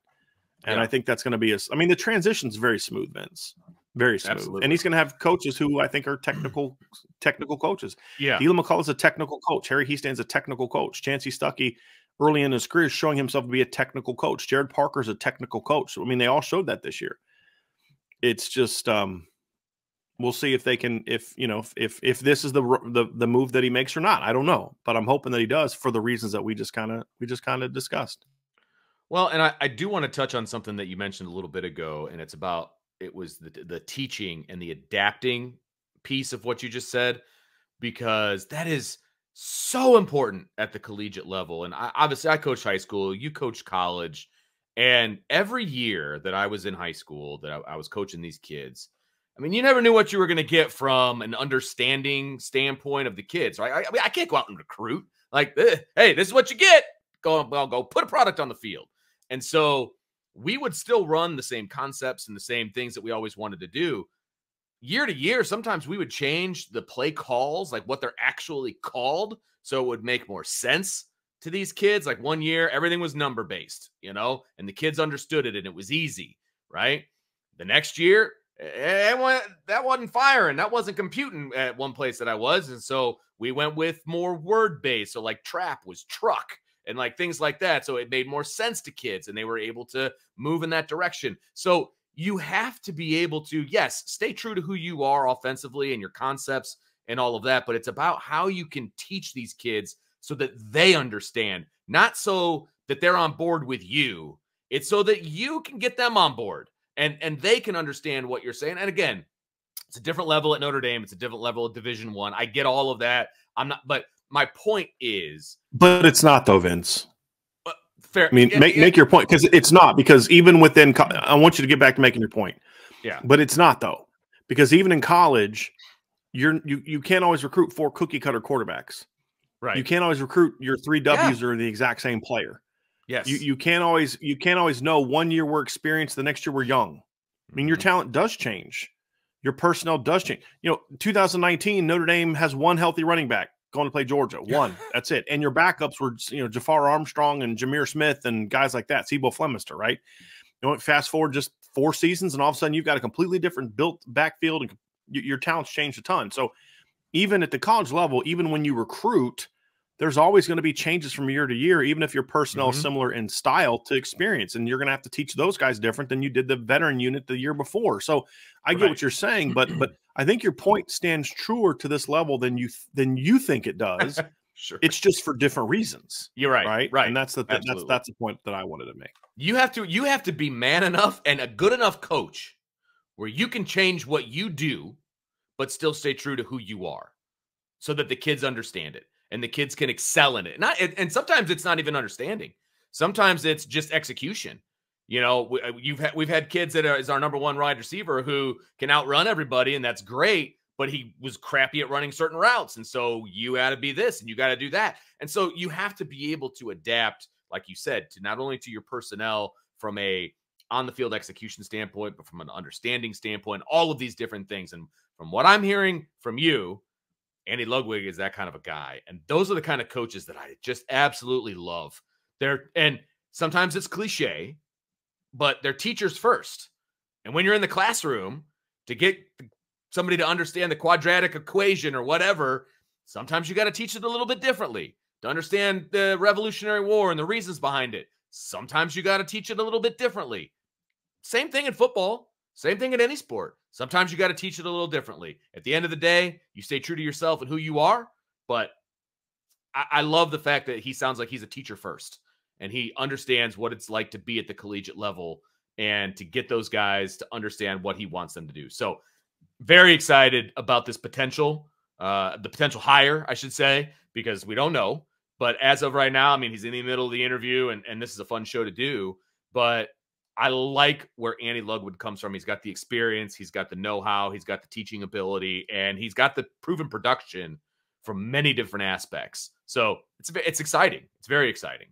And I think that's going to be the transition's very smooth, Vince. Very smooth. Absolutely. And he's going to have coaches who I think are technical coaches. Yeah. Dylan McCullough is a technical coach. Harry Heastand's a technical coach. Chancey Stuckey, early in his career, is showing himself to be a technical coach. Jared Parker's a technical coach. So, they all showed that this year. It's just we'll see if they can, if this is the move that he makes or not. I don't know, but I'm hoping that he does for the reasons that we just kind of discussed. Well, and I do want to touch on something that you mentioned a little bit ago, and it was the teaching and the adapting piece of what you just said, because that is so important at the collegiate level. And obviously I coached high school, you coached college, And every year that I was in high school, that I was coaching these kids, I mean, you never knew what you were going to get from an understanding standpoint of the kids, right? I mean, I can't go out and recruit like, hey, this is what you get. Go put a product on the field. And so we would still run the same concepts and the same things that we always wanted to do. Year to year, sometimes we would change the play calls, like what they're actually called, so it would make more sense to these kids. Like one year, everything was number based, you know, and the kids understood it and it was easy, right? The next year, that wasn't firing. That wasn't computing at one place that I was. And so we went with more word based. So like trap was truck and like things like that. So it made more sense to kids and they were able to move in that direction. So you have to be able to, yes, stay true to who you are offensively and your concepts and all of that. But it's about how you can teach these kids so that they understand, not so that they're on board with you. It's so that you can get them on board and they can understand what you're saying. And again, it's a different level at Notre Dame. It's a different level of Division I. I get all of that. But my point is. But it's not though, Vince. Fair. I mean, make your point, because it's not, because even within, I want you to get back to making your point. Yeah. But it's not though, because even in college, you can't always recruit 4 cookie cutter quarterbacks. Right. You can't always recruit your 3 W's are the exact same player. Yes. You can't always know 1 year we're experienced, the next year we're young. I mean, your talent does change. Your personnel does change. You know, 2019, Notre Dame has 1 healthy running back going to play Georgia. 1. That's it. And your backups were, you know, Jafar Armstrong and Jameer Smith and guys like that, Sebo Flemister, right? You know, fast forward just 4 seasons, and all of a sudden you've got a completely different built backfield, and your talent's changed a ton. So even at the college level, even when you recruit, there's always going to be changes from year to year, even if your personnel is similar in style to experience. And you're going to have to teach those guys different than you did the veteran unit the year before. So I get what you're saying, but I think your point stands truer to this level than you think it does. Sure. It's just for different reasons. You're right. Right. Right. And that's the point that I wanted to make. You have to be man enough and a good enough coach where you can change what you do, but still stay true to who you are, so that the kids understand it and the kids can excel in it. And sometimes it's not even understanding. Sometimes it's just execution. You know, we've had kids that is our number 1 wide receiver who can outrun everybody, and that's great, but he was crappy at running certain routes. And so you got to be this and you got to do that. And so you have to be able to adapt, like you said, to not only to your personnel from a on the field execution standpoint, but from an understanding standpoint, all of these different things. And from what I'm hearing from you, Andy Ludwig is that kind of a guy. And those are the kind of coaches that I just absolutely love. And sometimes it's cliche, but they're teachers first. And when you're in the classroom, to get somebody to understand the quadratic equation or whatever, sometimes you got to teach it a little bit differently. To understand the Revolutionary War and the reasons behind it, sometimes you got to teach it a little bit differently. Same thing in football. Same thing in any sport. Sometimes you got to teach it a little differently. At the end of the day, you stay true to yourself and who you are. But I love the fact that he sounds like he's a teacher first, and he understands what it's like to be at the collegiate level and to get those guys to understand what he wants them to do. So very excited about this potential, the potential hire, I should say, because we don't know. But as of right now, I mean, he's in the middle of the interview, and this is a fun show to do. But I like where Andy Ludwig comes from. He's got the experience, he's got the know-how, he's got the teaching ability, and he's got the proven production from many different aspects. So it's exciting. It's very exciting.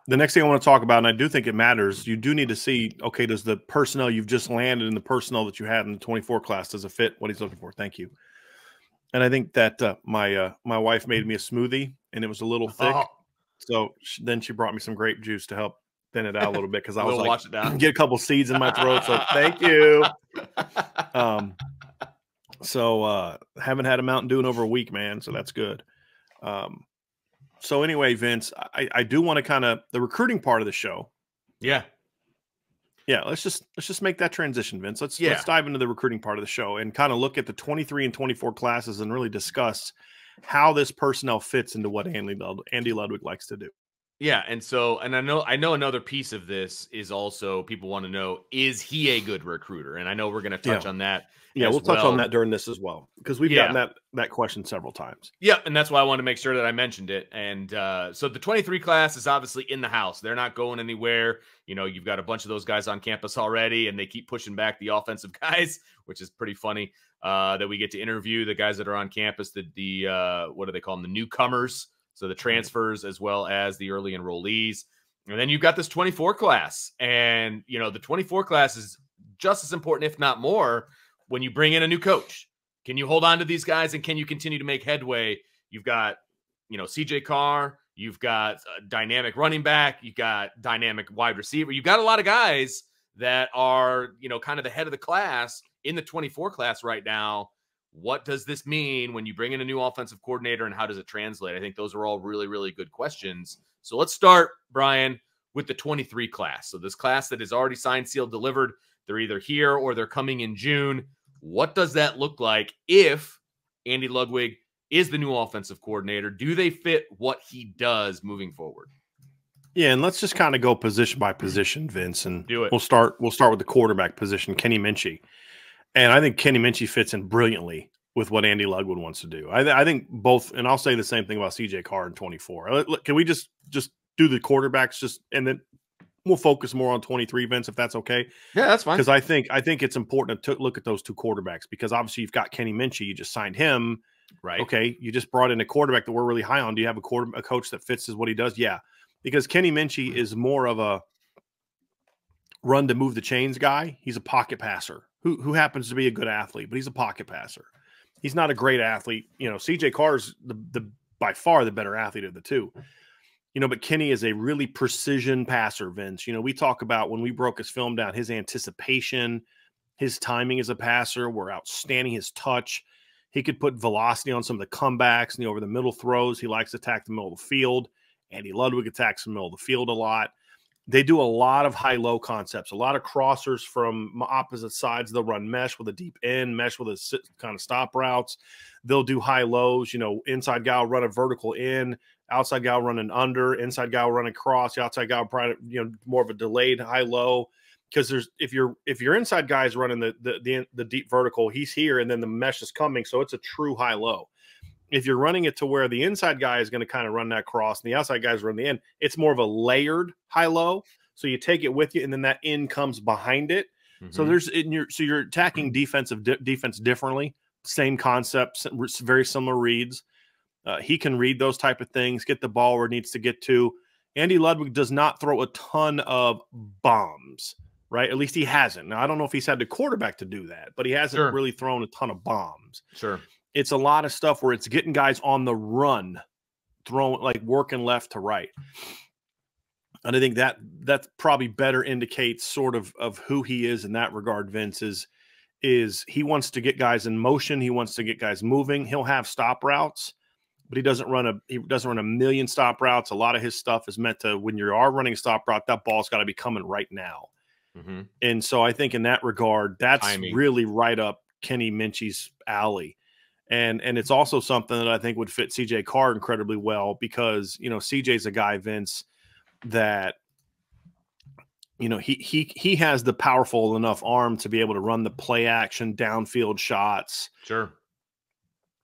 The next thing I want to talk about, and I do think it matters, you do need to see, okay, does the personnel you've just landed and the personnel that you had in the 24 class, does it fit what he's looking for? Thank you. And I think that my wife made me a smoothie, and it was a little thick. Oh. So then she brought me some grape juice to help thin it out a little bit, because I was like, get a couple seeds in my throat. So thank you. So haven't had a Mountain Dew in over a week, man. So that's good. So anyway, Vince, I do want to kind of the recruiting part of the show. Yeah. Yeah. Let's just make that transition, Vince. Let's dive into the recruiting part of the show and kind of look at the 23 and 24 classes and really discuss how this personnel fits into what Andy Ludwig likes to do. Yeah, and I know another piece of this is also people want to know, is he a good recruiter? And I know we're going to touch on that. Yeah, we'll touch on that during this as well, because we've gotten that question several times. Yeah, and that's why I wanted to make sure that I mentioned it. And so the 23 class is obviously in the house. They're not going anywhere. You know, you've got a bunch of those guys on campus already, and they keep pushing back the offensive guys, which is pretty funny that we get to interview the guys that are on campus, the what do they call them? The newcomers. So the transfers as well as the early enrollees. And then you've got this 24 class. And, you know, the 24 class is just as important, if not more, when you bring in a new coach. Can you hold on to these guys, and can you continue to make headway? You've got, you know, CJ Carr. You've got a dynamic running back. You've got dynamic wide receiver. You've got a lot of guys that are, you know, kind of the head of the class in the 24 class right now. What does this mean when you bring in a new offensive coordinator, and how does it translate? I think those are all really, really good questions. So let's start, Brian, with the 23 class. So this class that is already signed, sealed, delivered, they're either here or they're coming in June. What does that look like if Andy Ludwig is the new offensive coordinator? Do they fit what he does moving forward? Yeah, and let's just kind of go position by position, Vince, and do it. We'll start with the quarterback position, Kenny Minchey. And I think Kenny Minchey fits in brilliantly with what Andy Ludwig wants to do. I think both, and I'll say the same thing about CJ Carr in 24. Can we just do the quarterbacks and then we'll focus more on 23, Vince, if that's okay? Yeah, that's fine. Because I think it's important to look at those two quarterbacks, because obviously you've got Kenny Minchey, you just signed him. Right. Okay, you just brought in a quarterback that we're really high on. Do you have a coach that fits as what he does? Yeah, because Kenny Minchey is more of a run to move the chains guy. He's a pocket passer who happens to be a good athlete, but he's a pocket passer. He's not a great athlete. You know, CJ Carr's the by far the better athlete of the two. You know, but Kenny is a really precision passer, Vince. You know, we talk about when we broke his film down, his anticipation, his timing as a passer were outstanding. His touch, he could put velocity on some of the comebacks and the over the middle throws. He likes to attack the middle of the field. Andy Ludwig attacks the middle of the field a lot. They do a lot of high-low concepts, a lot of crossers from opposite sides. They'll run mesh with a deep end, mesh with a kind of stop routes. They'll do high-lows. You know, inside guy will run a vertical in, outside guy will run an under, inside guy will run a cross, the outside guy will probably, you know, more of a delayed high-low. Because if your inside guy is running the deep vertical, he's here, and then the mesh is coming, so it's a true high-low. If you're running it to where the inside guy is going to kind of run that cross and the outside guys run the end, it's more of a layered high-low. So you take it with you, and then that end comes behind it. Mm-hmm. So you're attacking defense differently. Same concepts, very similar reads. He can read those type of things, get the ball where it needs to get to. Andy Ludwig does not throw a ton of bombs, right? At least he hasn't. Now, I don't know if he's had the quarterback to do that, but he hasn't really thrown a ton of bombs. Sure. It's a lot of stuff where it's getting guys on the run, throwing, like working left to right. And I think that probably better indicates sort of who he is in that regard, Vince, is he wants to get guys in motion. He wants to get guys moving. He'll have stop routes, but he doesn't run a million stop routes. A lot of his stuff is meant to, when you are running a stop route, that ball's got to be coming right now. Mm-hmm. And so I think in that regard, that's really right up Kenny Minchey's alley. And it's also something that I think would fit CJ Carr incredibly well, because, you know, CJ's a guy, Vince, that, you know, he has the powerful enough arm to be able to run the play action downfield shots. Sure.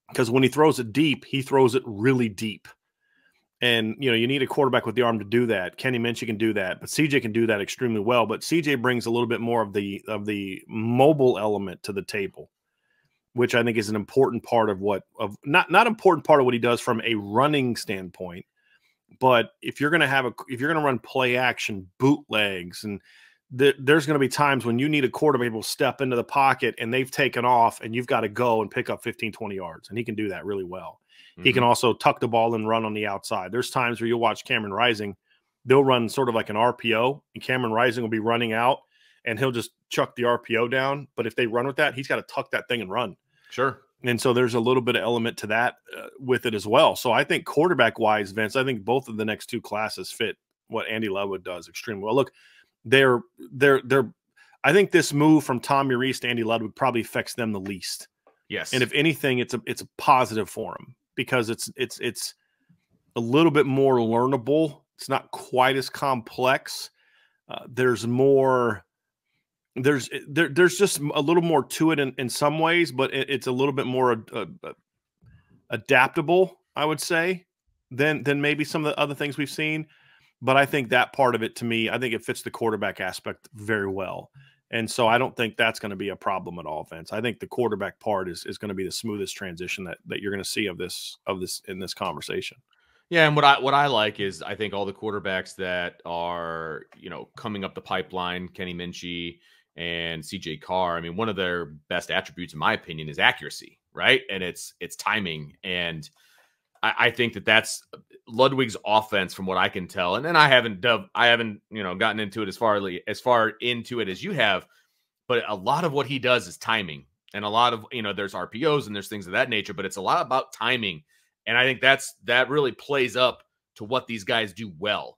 Because when he throws it deep, he throws it really deep. And, you know, you need a quarterback with the arm to do that. Kenny Minchey can do that, but CJ can do that extremely well. But CJ brings a little bit more of the mobile element to the table, which I think is an important part of not important part of what he does from a running standpoint. But if you're going to run play action bootlegs, and there's going to be times when you need a quarterback who will step into the pocket and they've taken off and you've got to go and pick up 15, 20 yards. And he can do that really well. Mm-hmm. He can also tuck the ball and run on the outside. There's times where you'll watch Cameron Rising. They'll run sort of like an RPO, and Cameron Rising will be running out and he'll just chuck the RPO down. But if they run with that, he's got to tuck that thing and run. Sure. And so there's a little bit of element to that with it as well. So I think quarterback-wise, Vince, I think both of the next two classes fit what Andy Ludwig does extremely well. Look, they're I think this move from Tommy Rees to Andy Ludwig probably affects them the least. Yes. And if anything, it's a positive for him, because it's a little bit more learnable It's not quite as complex. There's more. There's just a little more to it in some ways, but it's a little bit more adaptable, I would say, than maybe some of the other things we've seen. But I think that part of it, to me, I think it fits the quarterback aspect very well. And so I don't think that's going to be a problem at all, Vince. I think the quarterback part is going to be the smoothest transition that you're going to see of this in this conversation. Yeah, and what I like is I think all the quarterbacks that are, coming up the pipeline, Kenny Minchie and CJ Carr, I mean, one of their best attributes, in my opinion, is accuracy, right? And it's timing. And I think that's Ludwig's offense, from what I can tell. And then I haven't gotten into it as far into it as you have, but a lot of what he does is timing. And a lot of, there's RPOs and there's things of that nature, but it's a lot about timing. And I think that really plays up to what these guys do well,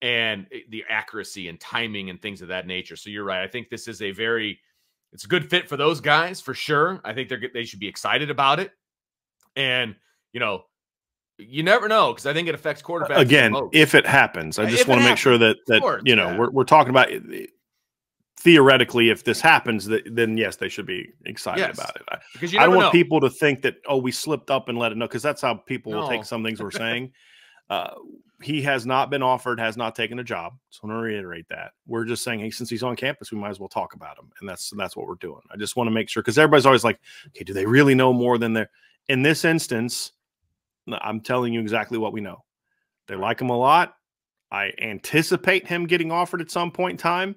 and the accuracy and timing and things of that nature. So you're right. I think this is it's a good fit for those guys for sure. I think they should be excited about it. And, you never know, because I think it affects quarterbacks again if it happens. I just want to make sure that we're talking about theoretically, if this happens, then yes, they should be excited about it. Because I don't want people to think that, we slipped up and let it know, because that's how people will take some things we're saying. He has not been offered, has not taken a job. So I want to reiterate that. We're just saying, hey, since he's on campus, we might as well talk about him. And that's what we're doing. I just want to make sure, because everybody's always like, okay, do they really know more than they're in this instance? I'm telling you exactly what we know. They like him a lot. I anticipate him getting offered at some point in time.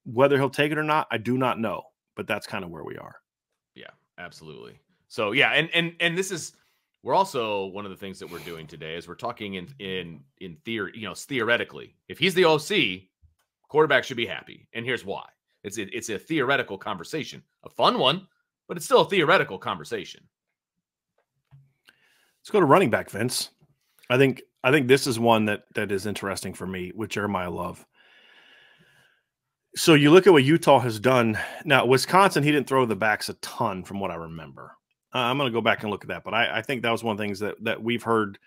Whether he'll take it or not, I do not know. But that's kind of where we are. Yeah, absolutely. So yeah, and this is, we're also, one of the things that we're doing today is we're talking in theory, theoretically. If he's the OC, quarterback should be happy. And here's why. It's a theoretical conversation, a fun one, but it's still a theoretical conversation. Let's go to running back, Vince. I think this is one that is interesting for me with Jeremiah Love. So you look at what Utah has done. Now, Wisconsin, he didn't throw the backs a ton from what I remember. I'm going to go back and look at that. But I think that was one of the things that we've heard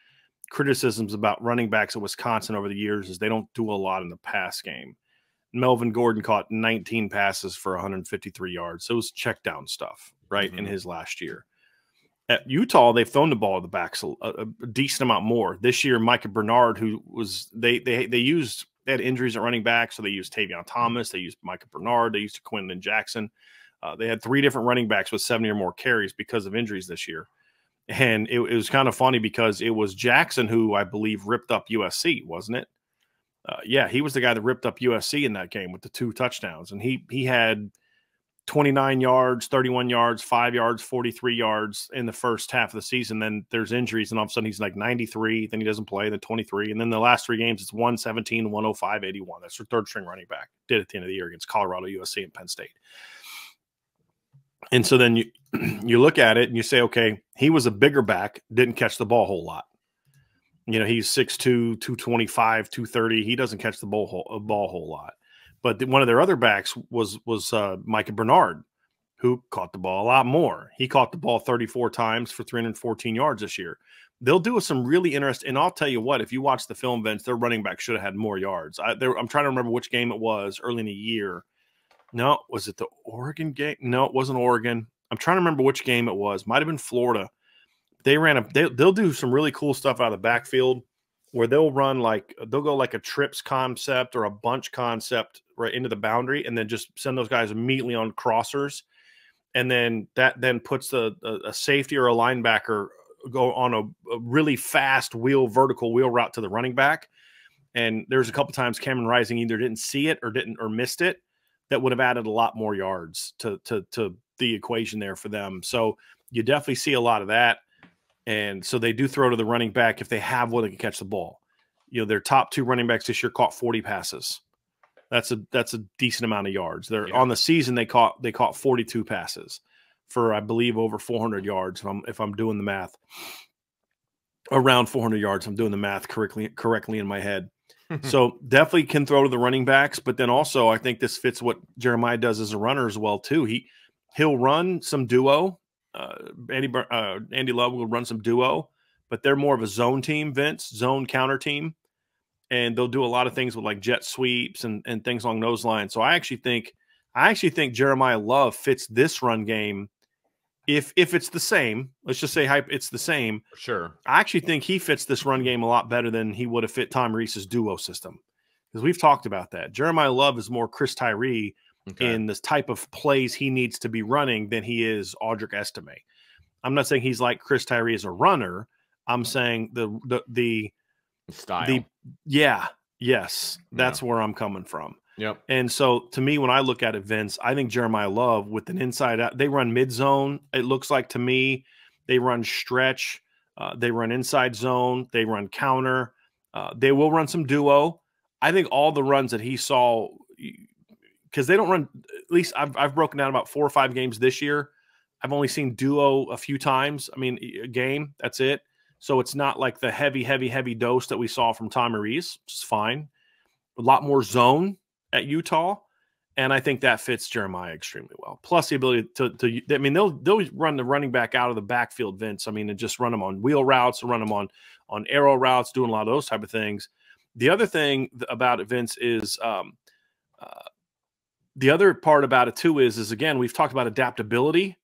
criticisms about running backs at Wisconsin over the years, is they don't do a lot in the pass game. Melvin Gordon caught 19 passes for 153 yards. So it was check down stuff, right, in his last year. At Utah, they've thrown the ball at the backs a decent amount more. This year, Micah Bernard, who was they had injuries at running back, so they used Tavion Thomas, they used Micah Bernard, they used Quinton Jackson. They had 3 different running backs with 70 or more carries because of injuries this year. And it was kind of funny because it was Jackson who, I believe, ripped up USC, wasn't it? Yeah, he was the guy that ripped up USC in that game with the 2 touchdowns. And he had 29 yards, 31 yards, 5 yards, 43 yards in the first half of the season. Then there's injuries, and all of a sudden he's like 93. Then he doesn't play, then 23. And then the last 3 games, it's 117, 105, 81. That's their 3rd string running back. Did at the end of the year against Colorado, USC, and Penn State. And so then you look at it and you say, okay, he was a bigger back, didn't catch the ball a whole lot. He's 6'2", 225, 230. He doesn't catch the ball a whole lot. But one of their other backs was Micah Bernard, who caught the ball a lot more. He caught the ball 34 times for 314 yards this year. They'll do some really interesting, and I'll tell you what, if you watch the film, Vince, their running back should have had more yards. I'm trying to remember which game it was early in the year. No, was it the Oregon game? No, it wasn't Oregon. I'm trying to remember which game it was. Might have been Florida. They'll do some really cool stuff out of the backfield where they'll go like a trips concept or a bunch concept right into the boundary, and then just send those guys immediately on crossers. And then that puts a safety or a linebacker go on a really fast vertical wheel route to the running back. And there's a couple times Cameron Rising either didn't see it or missed it. That would have added a lot more yards to the equation there for them. So you definitely see a lot of that. And so they do throw to the running back if they have one that can catch the ball. Their top 2 running backs this year caught 40 passes. That's a decent amount of yards. On the season they caught 42 passes for, I believe, over 400 yards. If I'm doing the math, around 400 yards. I'm doing the math correctly in my head. So definitely can throw to the running backs, but then also I think this fits what Jeremiah does as a runner as well too. He'll run some duo. Andy Ludwig will run some duo, but they're more of a zone team, Vince, zone counter team. and they'll do a lot of things with like jet sweeps and things along those lines. So I actually think Jeremiah Love fits this run game. If it's the same, let's just say it's the same. Sure. I actually think he fits this run game a lot better than he would have fit Tom Reese's duo system, because we've talked about that. Jeremiah Love is more Chris Tyree in this type of plays he needs to be running than he is Audric Estime. I'm not saying he's like Chris Tyree as a runner. I'm saying the style. That's where I'm coming from. Yep. And so to me, when I look at it, Vince, I think Jeremiah Love with an inside out, they run mid zone. It looks like to me, they run stretch, they run inside zone, they run counter, they will run some duo. I think all the runs that he saw, because they don't run, at least I've broken down about 4 or 5 games this year. I've only seen duo a few times. I mean, a game, that's it. So it's not like the heavy dose that we saw from Tom Reese, which is fine. A lot more zone at Utah, and I think that fits Jeremiah extremely well. Plus the ability to I mean, they'll run the running back out of the backfield, Vince. I mean, and just run them on wheel routes, run them on arrow routes, doing a lot of those type of things. The other thing about it, Vince, is the other part about it too is again, we've talked about adaptability.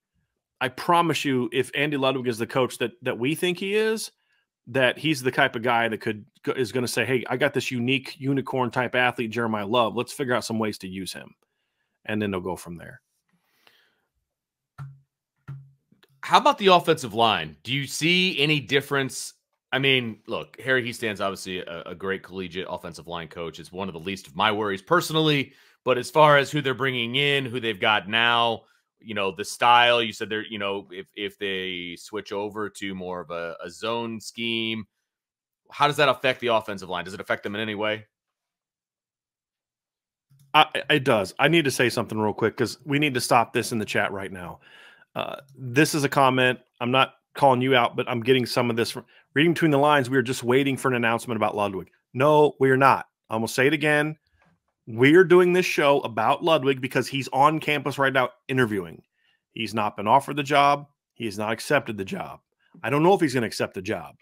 I promise you, if Andy Ludwig is the coach that we think he is, that he's the type of guy that is going to say, hey, I got this unique unicorn type athlete, Jeremiah Love. Let's figure out some ways to use him. And then they'll go from there. How about the offensive line? Do you see any difference? I mean, look, Harry Hiestan's obviously a great collegiate offensive line coach. It's one of the least of my worries personally. But as far as who they're bringing in, who they've got now, the style, you said they're, if they switch over to more of a zone scheme, how does that affect the offensive line? Does it affect them in any way? It does. I need to say something real quick because we need to stop this in the chat right now. This is a comment. I'm not calling you out, but I'm getting some of this. Reading between the lines, we were just waiting for an announcement about Ludwig. No, we are not. I'm going to say it again. We're doing this show about Ludwig because he's on campus right now interviewing. He's not been offered the job. He has not accepted the job. I don't know if he's going to accept the job,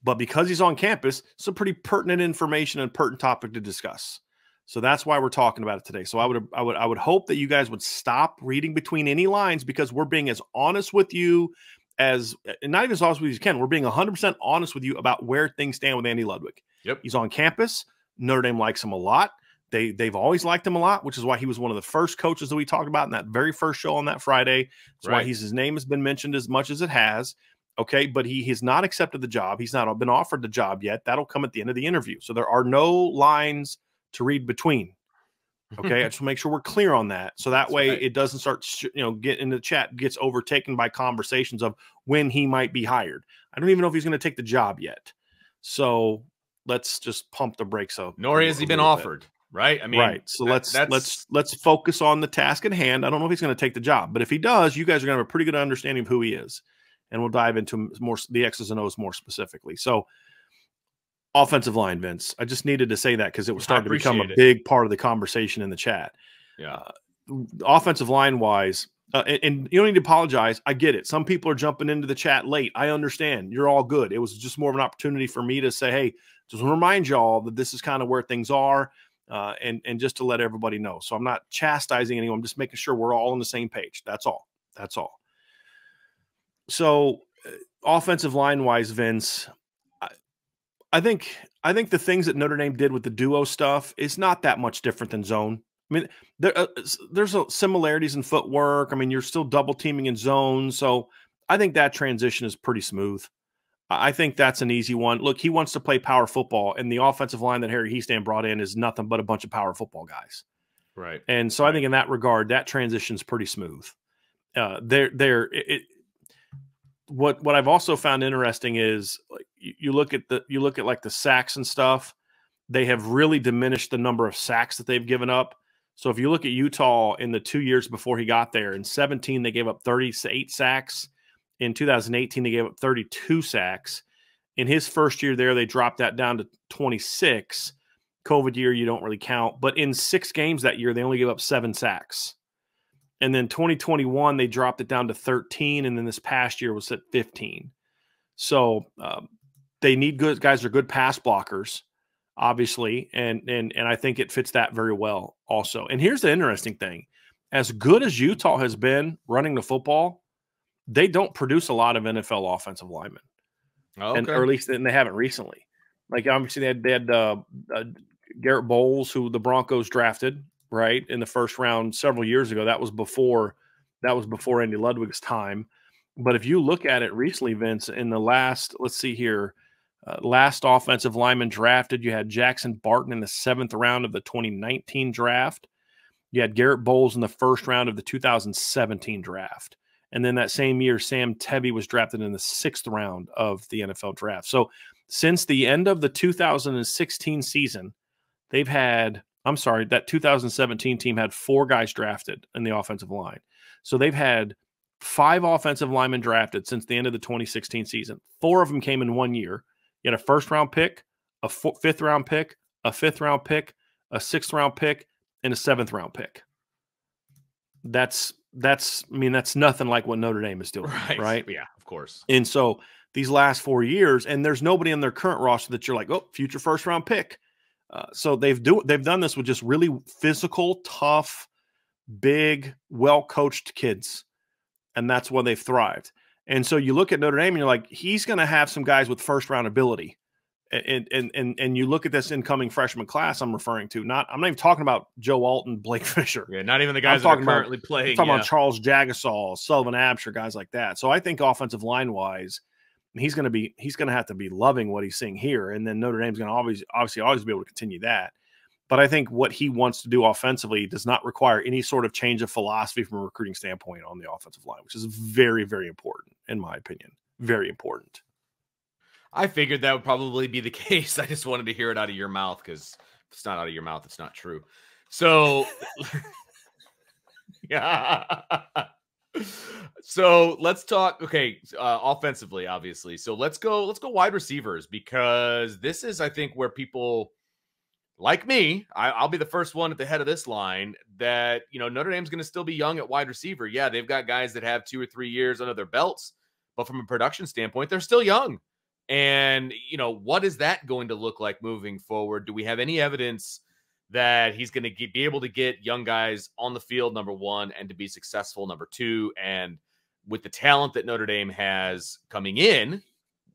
but because he's on campus, it's a pretty pertinent information and pertinent topic to discuss. So that's why we're talking about it today. So I would hope that you guys would stop reading between any lines, because we're being as honest with you and not even as honest with you as you can. We're being 100% honest with you about where things stand with Andy Ludwig. Yep. He's on campus. Notre Dame likes him a lot. They've always liked him a lot, which is why he was one of the first coaches that we talked about in that very first show on that Friday. That's why his name has been mentioned as much as it has. Okay, but he has not accepted the job. He's not been offered the job yet. That'll come at the end of the interview. So there are no lines to read between. Okay, I just want to make sure we're clear on that. So that way it doesn't start, get in the chat, gets overtaken by conversations of when he might be hired. I don't even know if he's going to take the job yet. So let's just pump the brakes up. Nor has he been offered. Right. I mean, right. So let's focus on the task at hand. I don't know if he's going to take the job, but if he does, you guys are going to have a pretty good understanding of who he is, and we'll dive into more the X's and O's more specifically. So, offensive line, Vince. I just needed to say that because it was starting to become a big part of the conversation in the chat. Yeah. Offensive line wise, and you don't need to apologize. I get it. Some people are jumping into the chat late. I understand. You're all good. It was just more of an opportunity for me to say, hey, just want to remind y'all that this is kind of where things are. And just to let everybody know. So I'm not chastising anyone. I'm just making sure we're all on the same page. That's all. That's all. So offensive line wise, Vince, I think the things that Notre Dame did with the duo stuff is not that much different than zone. I mean, there's similarities in footwork. I mean, you're still double teaming in zone. So I think that transition is pretty smooth. I think that's an easy one. Look, he wants to play power football, and the offensive line that Harry Hiestan brought in is nothing but a bunch of power football guys. Right. And so I think in that regard, that transition's pretty smooth. What I've also found interesting is like you look at like the sacks and stuff. They have really diminished the number of sacks that they've given up. So if you look at Utah in the 2 years before he got there, in 2017 they gave up 38 sacks. In 2018, they gave up 32 sacks. In his first year there, they dropped that down to 26. COVID year, you don't really count. But in 6 games that year, they only gave up 7 sacks. And then 2021, they dropped it down to 13. And then this past year was at 15. So they need good guys. They're good pass blockers. obviously, and I think it fits that very well also. And here's the interesting thing. As good as Utah has been running the football, they don't produce a lot of NFL offensive linemen. Okay. Or at least they haven't recently. Like, obviously, they had Garrett Bowles, who the Broncos drafted, right, in the first round several years ago. That was before Andy Ludwig's time. But if you look at it recently, Vince, in the last, let's see here, last offensive lineman drafted, you had Jackson Barton in the 7th round of the 2019 draft. You had Garrett Bowles in the 1st round of the 2017 draft. And then that same year, Sam Tebby was drafted in the 6th round of the NFL draft. So since the end of the 2016 season, they've had, that 2017 team had 4 guys drafted in the offensive line. So they've had 5 offensive linemen drafted since the end of the 2016 season. 4 of them came in 1 year. You had a 1st-round pick, a 5th-round pick, a 5th-round pick, a 6th-round pick, and a 7th-round pick. That's nothing like what Notre Dame is doing, right? Yeah, of course. And so these last 4 years, and there's nobody in their current roster that you're like, oh, future 1st-round pick. So they've done this with just really physical, tough, big, well-coached kids, and that's why they've thrived. And so you look at Notre Dame, and you're like, he's going to have some guys with 1st-round ability. And you look at this incoming freshman class I'm referring to. I'm not even talking about Joe Alton, Blake Fisher. Yeah, not even the guys that are currently playing. I'm talking about Charles Jagasaw, Sullivan Absher, guys like that. So I think offensive line wise, he's going to have to be loving what he's seeing here, and then Notre Dame's going to obviously always be able to continue that. But I think what he wants to do offensively does not require any sort of change of philosophy from a recruiting standpoint on the offensive line, which is very, very important in my opinion. Very important. I figured that would probably be the case. I just wanted to hear it out of your mouth, because if it's not out of your mouth, it's not true. So, yeah. So let's talk. Okay, offensively, obviously. So let's go wide receivers, because this is, I think, where people like me, I'll be the first one at the head of this line that, Notre Dame's going to still be young at wide receiver. Yeah, they've got guys that have 2 or 3 years under their belts, but from a production standpoint, they're still young. And, what is that going to look like moving forward? Do we have any evidence that he's going to be able to get young guys on the field, number one, and to be successful, number two? And with the talent that Notre Dame has coming in,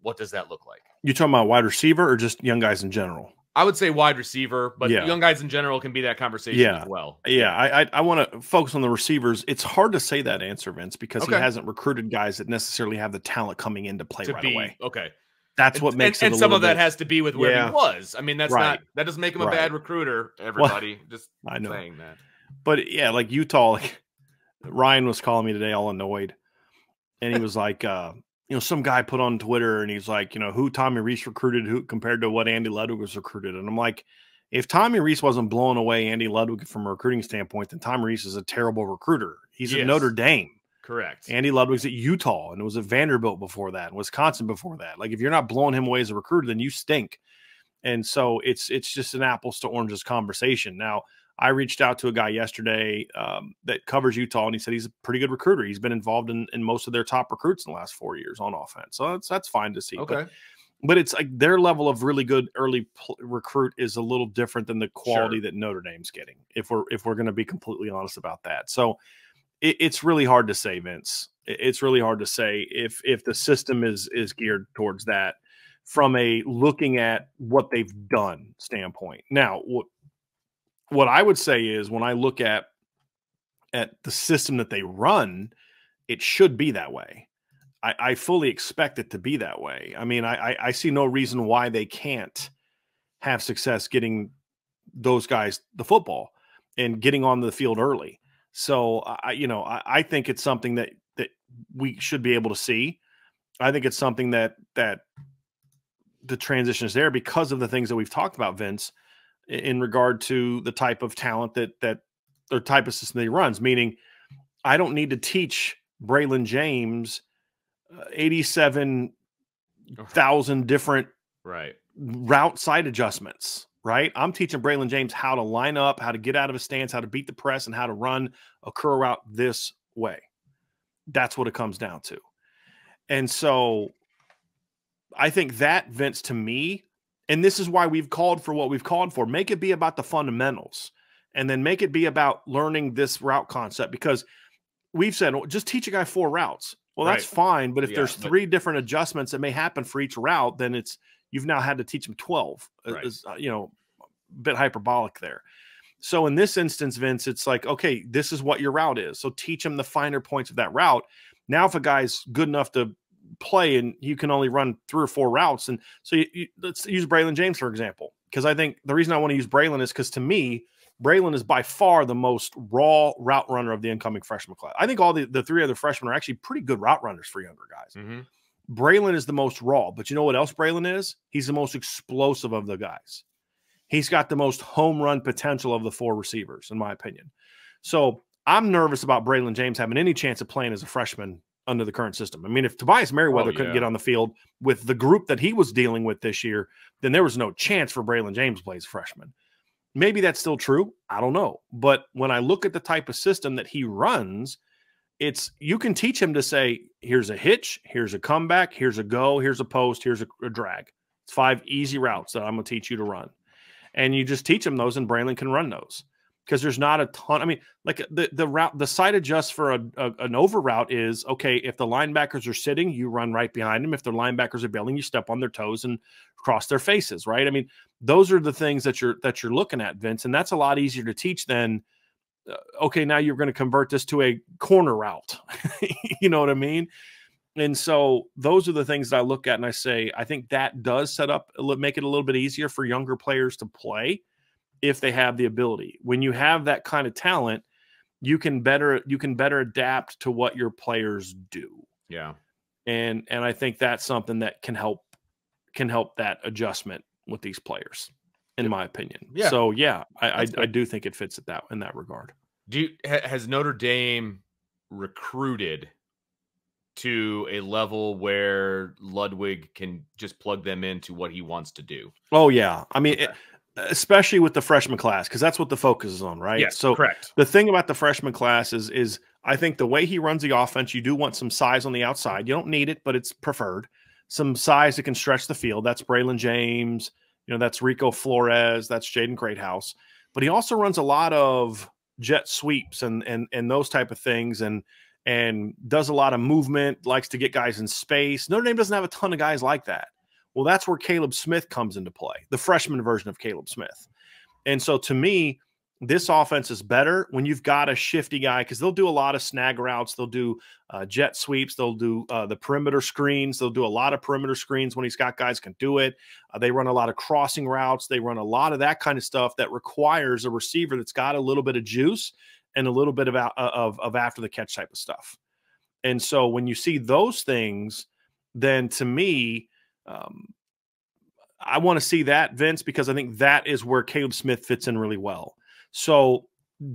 what does that look like? You talking about wide receiver or just young guys in general? I would say wide receiver, but young guys in general can be that conversation as well. Yeah, I want to focus on the receivers. It's hard to say that answer, Vince, because he hasn't recruited guys that necessarily have the talent coming into play away. Okay. That's what makes it and some of that has to be with where he was. I mean, that doesn't make him a bad recruiter, everybody. Just saying that. But yeah, like Utah, Ryan was calling me today all annoyed. And he was like, some guy put on Twitter and he's like, who Tommy Rees recruited who compared to what Andy Ludwig was recruited. And I'm like, if Tommy Rees wasn't blowing away Andy Ludwig from a recruiting standpoint, then Tommy Rees is a terrible recruiter. He's at Notre Dame. Correct. Andy Ludwig's at Utah and was at Vanderbilt before that, and Wisconsin before that. Like, if you're not blowing him away as a recruiter, then you stink. And so it's just an apples to oranges conversation. Now, I reached out to a guy yesterday that covers Utah, and he said he's a pretty good recruiter. He's been involved in most of their top recruits in the last 4 years on offense. So that's fine to see. Okay. But it's like their level of really good early recruit is a little different than the quality that Notre Dame's getting, if we're going to be completely honest about that. So it's really hard to say, Vince. It's really hard to say if the system is geared towards that from a looking at what they've done standpoint. Now, what I would say is when I look at the system that they run, it should be that way. I fully expect it to be that way. I mean, I see no reason why they can't have success getting those guys the football and getting on the field early. So, I think it's something that we should be able to see. I think it's something that the transition is there because of the things that we've talked about, Vince, in regard to the type of talent that or type of system that he runs. Meaning, I don't need to teach Braylon James 87,000 different route side adjustments. Right? I'm teaching Braylon James how to line up, how to get out of a stance, how to beat the press, and how to run a curl route this way. That's what it comes down to. And so I think that, Vince, to me, And this is why we've called for what we've called for. Make it be about the fundamentals, and then make it be about learning this route concept, because we've said, well, just teach a guy 4 routes. Well, that's fine. But if there's 3 different adjustments that may happen for each route, then you've now had to teach them 12, you know, a bit hyperbolic there. So in this instance, Vince, it's like, okay, this is what your route is. So teach him the finer points of that route. Now, if a guy's good enough to play and you can only run 3 or 4 routes, and so let's use Braylon James, for example, because I think the reason I want to use Braylon is because to me, Braylon is by far the most raw route runner of the incoming freshman class. I think all the 3 other freshmen are actually pretty good route runners for younger guys. Braylon is the most raw, but you know what else Braylon is? He's the most explosive of the guys. He's got the most home run potential of the 4 receivers, in my opinion. So I'm nervous about Braylon James having any chance of playing as a freshman under the current system. I mean, if Tobias Merriweather couldn't get on the field with the group that he was dealing with this year, then there was no chance for Braylon James to play as a freshman. Maybe that's still true. I don't know. But when I look at the type of system that he runs, you can teach him to say, here's a hitch, here's a comeback, here's a go, here's a post, here's a drag. It's 5 easy routes that I'm going to teach you to run. And you just teach him those, and Braylon can run those, because there's not a ton. I mean, like the route, the side adjust for an over route is, okay, if the linebackers are sitting, you run right behind them. If the linebackers are bailing, you step on their toes and cross their faces, right? I mean, those are the things that you're looking at, Vince, and that's a lot easier to teach than, okay, now you're going to convert this to a corner route. You know what I mean? And so those are the things that I look at and I say, I think that does make it a little bit easier for younger players to play if they have the ability. When you have that kind of talent, you can better adapt to what your players do. Yeah. And I think that's something that can help that adjustment with these players, in my opinion. Yeah. So yeah, I do think it fits in that regard. Has Notre Dame recruited to a level where Ludwig can just plug them into what he wants to do? Oh yeah. I mean, especially with the freshman class, because that's what the focus is on, right? Yes, so correct. The thing about the freshman class is I think the way he runs the offense, you do want some size on the outside. You don't need it, but it's preferred. Some size that can stretch the field. That's Braylon James. You know, that's Rico Flores. That's Jaden Greathouse. But he also runs a lot of jet sweeps and those type of things, and does a lot of movement, likes to get guys in space. Notre Dame doesn't have a ton of guys like that. Well, that's where Caleb Smith comes into play, the freshman version of Caleb Smith. And so to me, this offense is better when you've got a shifty guy, because they'll do a lot of snag routes. They'll do jet sweeps. They'll do the perimeter screens. They'll do a lot of perimeter screens when he's got guys can do it. They run a lot of crossing routes. They run a lot of that kind of stuff that requires a receiver that's got a little bit of juice and a little bit of after the catch type of stuff. And so when you see those things, then to me, I want to see that, Vince, because I think that is where Caleb Smith fits in really well. So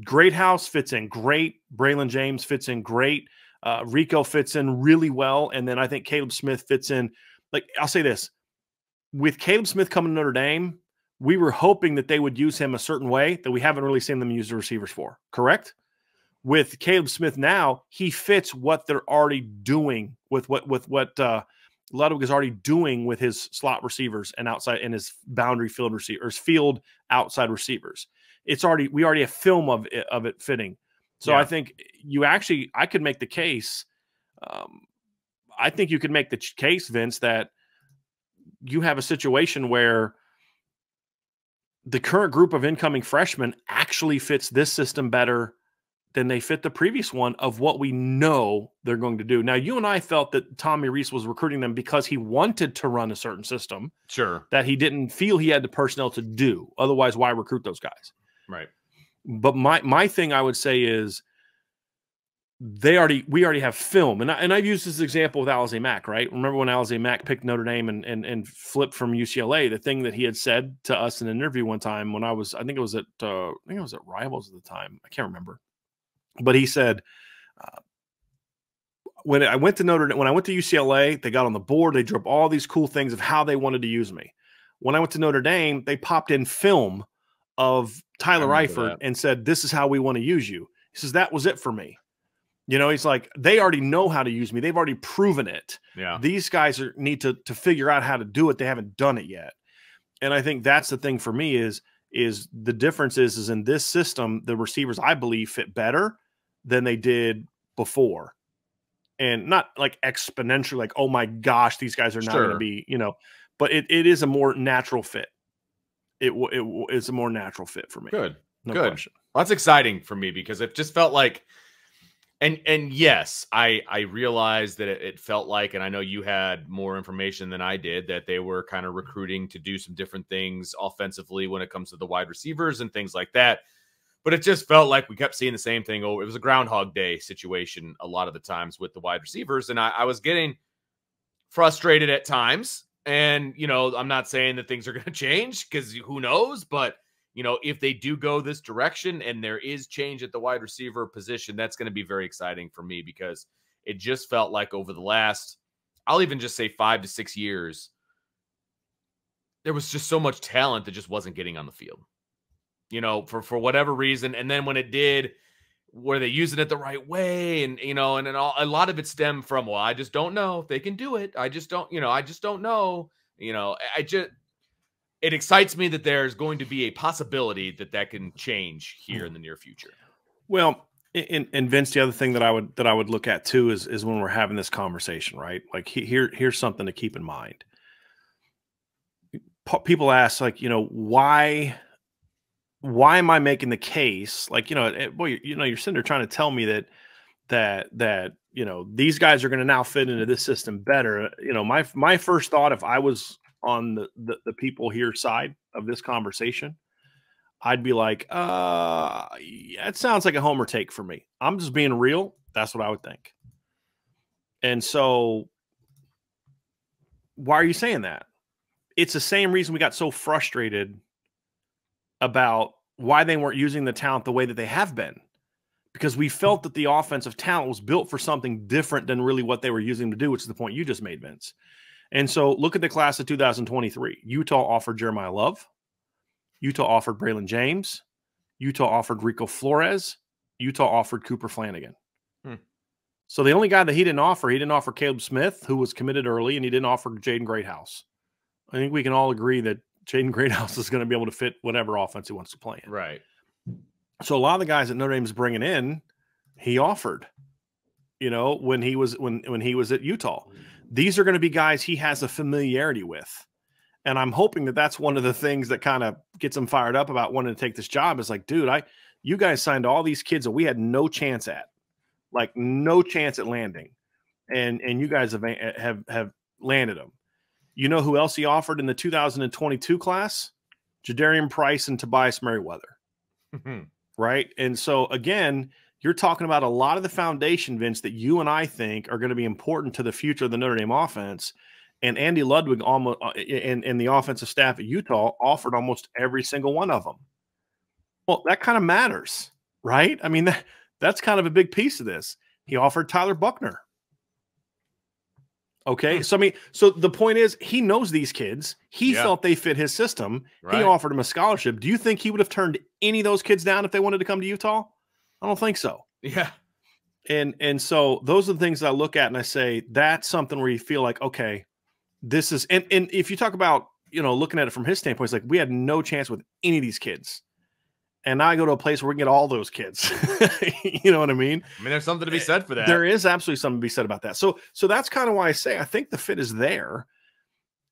Greathouse fits in great. Braylon James fits in great. Rico fits in really well. And then I think Caleb Smith fits in. Like, I'll say this. With Caleb Smith coming to Notre Dame, we were hoping that they would use him a certain way that we haven't really seen them use the receivers for, correct? With Caleb Smith now, he fits what they're already doing with what Ludwig is already doing with his slot receivers and outside and his boundary field receivers, field outside receivers. We already have film of it fitting. So yeah. I think I could make the case. I think you could make the case, Vince, that you have a situation where the current group of incoming freshmen actually fits this system better than they fit the previous one of what we know they're going to do. Now, you and I felt that Tommy Rees was recruiting them because he wanted to run a certain system. Sure. That he didn't feel he had the personnel to do. Otherwise, why recruit those guys? Right. But my thing I would say is we already have film. And I've used this example with Alizé Mack, right? Remember when Alizé Mack picked Notre Dame and flipped from UCLA, the thing that he had said to us in an interview one time when I think it was at Rivals at the time. I can't remember. But he said, when I went to UCLA, they got on the board, they drew up all these cool things of how they wanted to use me. When I went to Notre Dame, they popped in film of Tyler Eifert and said, "This is how we want to use you." He says, "That was it for me." You know, he's like, they already know how to use me. They've already proven it. Yeah. These guys need to figure out how to do it. They haven't done it yet. And I think that's the thing for me is the difference is in this system, the receivers, I believe, fit better than they did before. And not like exponentially, like, oh my gosh, these guys are now going to be, but it is a more natural fit. It's a more natural fit for me. Good. No Good. question. Well, that's exciting for me because it just felt like, and yes, I realized that it felt like, and I know you had more information than I did, that they were kind of recruiting to do some different things offensively when it comes to the wide receivers and things like that. But it just felt like we kept seeing the same thing. Oh, it was a Groundhog Day situation a lot of the times with the wide receivers. And I was getting frustrated at times. And, I'm not saying that things are going to change because who knows, but if they do go this direction and there is change at the wide receiver position, that's going to be very exciting for me because it just felt like over the last, I'll even just say 5 to 6 years, there was just so much talent that just wasn't getting on the field, for whatever reason. And then when it did, were they using it the right way? And, and then a lot of it stemmed from, well, I just don't know if they can do it. I just don't know, it excites me that there's going to be a possibility that can change here in the near future. Well, and Vince, the other thing that I would look at too is when we're having this conversation, right? Like here's something to keep in mind. People ask, like, why am I making the case? Like, boy, you're sitting there trying to tell me that these guys are going to now fit into this system better. My first thought, if I was on the people here side of this conversation, I'd be like, yeah, it sounds like a homer take for me. I'm just being real. That's what I would think. And so why are you saying that? It's the same reason we got so frustrated about why they weren't using the talent the way that they have been, because we felt that the offensive talent was built for something different than really what they were using to do, which is the point you just made, Vince. And so look at the class of 2023. Utah offered Jeremiah Love. Utah offered Braylon James. Utah offered Rico Flores. Utah offered Cooper Flanagan. So the only guy that he didn't offer Caleb Smith, who was committed early, and he didn't offer Jaden Greathouse. I think we can all agree that Jaden Greathouse is going to be able to fit whatever offense he wants to play in. Right. So a lot of the guys that Notre Dame is bringing in, he offered, when he was at Utah. These are going to be guys he has a familiarity with. And I'm hoping that that's one of the things that kind of gets him fired up about wanting to take this job. Is like, dude, you guys signed all these kids that we had no chance at, like no chance at landing. And you guys have landed them. You know who else he offered in the 2022 class? Jadarian Price and Tobias Merriweather. Right. And so again, you're talking about a lot of the foundation, Vince, that you and I think are going to be important to the future of the Notre Dame offense. And Andy Ludwig almost and the offensive staff at Utah offered almost every single one of them. Well, that kind of matters, right? I mean, that's kind of a big piece of this. He offered Tyler Buckner. Okay. So, so the point is, he knows these kids. He felt they fit his system. Right. He offered him a scholarship. Do you think he would have turned any of those kids down if they wanted to come to Utah? I don't think so. Yeah. And so those are the things that I look at and I say, that's something where you feel like, okay, this is, and if you talk about, looking at it from his standpoint, it's like, we had no chance with any of these kids. And now I go to a place where we can get all those kids. You know what I mean? I mean, there's something to be said for that. There is absolutely something to be said about that. So that's kind of why I say I think the fit is there.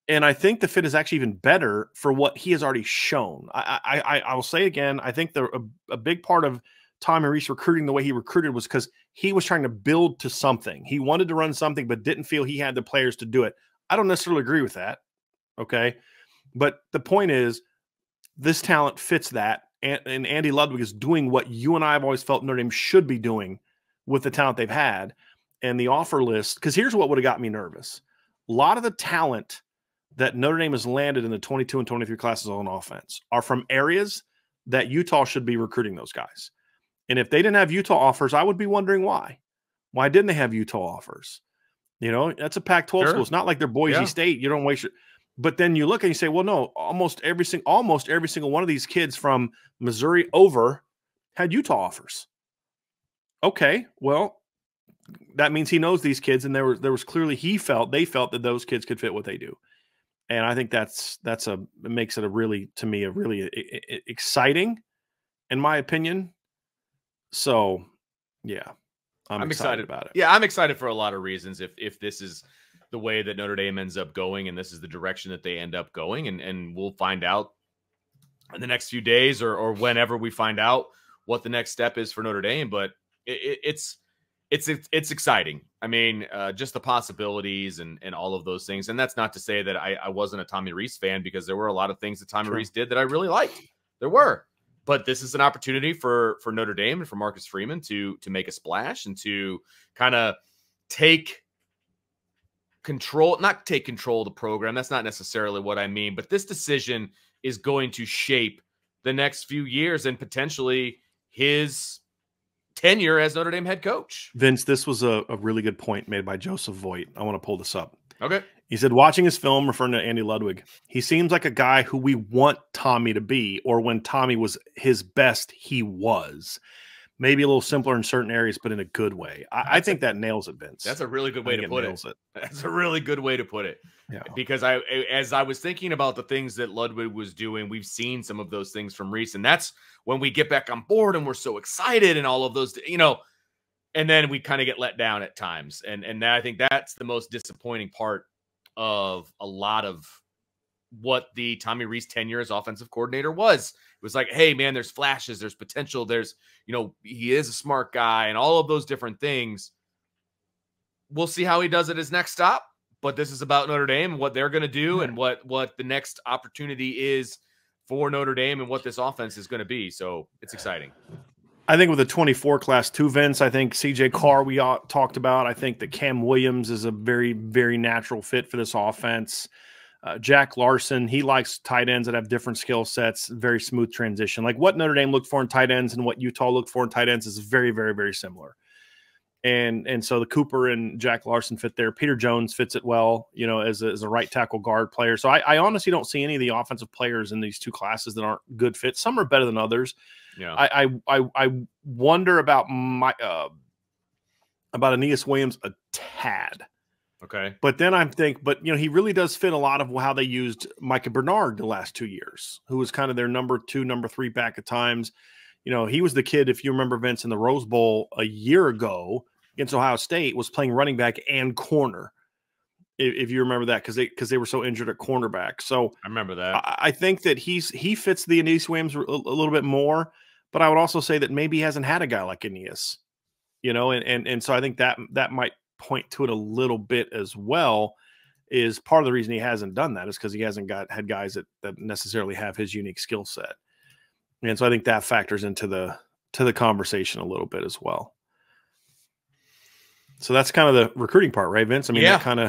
And I think the fit is actually even better for what he has already shown. I will say again, I think a big part of Tommy Rees recruiting the way he recruited was because he was trying to build to something. He wanted to run something, but didn't feel he had the players to do it. I don't necessarily agree with that. Okay. But the point is, this talent fits that. And Andy Ludwig is doing what you and I have always felt Notre Dame should be doing with the talent they've had. And the offer list, because here's what would have got me nervous. A lot of the talent that Notre Dame has landed in the 22 and 23 classes on offense are from areas that Utah should be recruiting those guys. And if they didn't have Utah offers, I would be wondering why. Why didn't they have Utah offers? That's a Pac-12 school. It's not like they're Boise State. You don't waste your. But then you look and you say, well, no, almost every single one of these kids from Missouri over had Utah offers. Okay, well, that means he knows these kids, and there was clearly they felt that those kids could fit what they do. And I think it makes it to me a really exciting, in my opinion. So, yeah, I'm excited about it. Yeah, I'm excited for a lot of reasons. If this is the way that Notre Dame ends up going, and this is the direction that they end up going, and we'll find out in the next few days or whenever we find out what the next step is for Notre Dame. But it's exciting. I mean, just the possibilities and all of those things. And that's not to say that I wasn't a Tommy Rees fan, because there were a lot of things that Tommy Rees did that I really liked. There were. But this is an opportunity for Notre Dame and for Marcus Freeman to make a splash and to kind of take control, not take control of the program. That's not necessarily what I mean. But this decision is going to shape the next few years and potentially his tenure as Notre Dame head coach. Vince, this was a really good point made by Joseph Voigt. I want to pull this up. Okay. He said, watching his film, referring to Andy Ludwig, he seems like a guy who we want Tommy to be, or when Tommy was his best, he was. Maybe a little simpler in certain areas, but in a good way. I think that nails it, Vince. That's a really good way to put it. That's a really good way to put it. Yeah. Because as I was thinking about the things that Ludwig was doing, we've seen some of those things from Rees, and that's when we get back on board and we're so excited and all of those, and then we kind of get let down at times. And I think that's the most disappointing part of a lot of what the Tommy Rees tenure as offensive coordinator was. It was like, hey, man, there's flashes, there's potential, there's, he is a smart guy and all of those different things. We'll see how he does at his next stop, but this is about Notre Dame and what they're going to do and what the next opportunity is for Notre Dame and what this offense is going to be. So it's exciting. I think with the 24 class too, Vince, I think CJ Carr we talked about. I think that Cam Williams is a very, very natural fit for this offense. Jack Larson, he likes tight ends that have different skill sets, very smooth transition. Like what Notre Dame looked for in tight ends and what Utah looked for in tight ends is very, very, very similar. And so the Cooper and Jack Larson fit there. Peter Jones fits it well, as a right tackle guard player. So I honestly don't see any of the offensive players in these two classes that aren't good fits. Some are better than others. Yeah. I wonder about about Aeneas Williams a tad. Okay. But then he really does fit a lot of how they used Micah Bernard the last 2 years, who was kind of their number 2, number 3 back at times. He was the kid, if you remember, Vince, in the Rose Bowl a year ago against Ohio State, was playing running back and corner. If you remember that, because they were so injured at cornerback. So I remember that. I think that he fits the Aeneas Williams a little bit more, but I would also say that maybe he hasn't had a guy like Aeneas, and so I think that might point to it a little bit as well. Is part of the reason he hasn't done that is because he hasn't had guys that necessarily have his unique skill set, and so I think that factors into the conversation a little bit as well. So that's kind of the recruiting part, right, Vince? I mean, that kind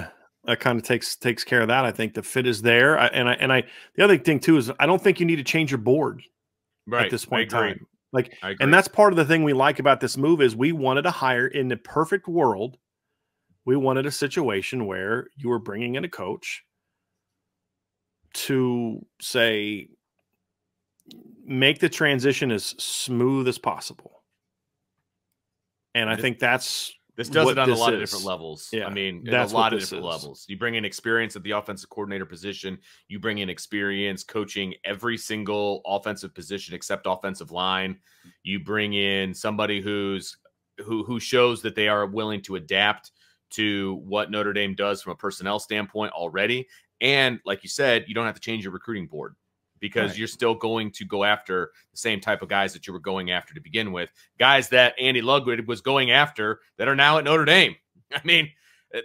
of takes care of that. I think the fit is there. The other thing too is I don't think you need to change your board at this point in time. And that's part of the thing we like about this move is we wanted to hire in the perfect world. We wanted a situation where you were bringing in a coach to say, make the transition as smooth as possible. And I think this does it on a lot of different levels. Yeah, I mean, that's a lot of different levels. You bring in experience at the offensive coordinator position. You bring in experience coaching every single offensive position except offensive line. You bring in somebody who shows that they are willing to adapt to what Notre Dame does from a personnel standpoint already. And like you said, you don't have to change your recruiting board, because you're still going to go after the same type of guys that you were going after to begin with. Guys that Andy Ludwig was going after that are now at Notre Dame. I mean,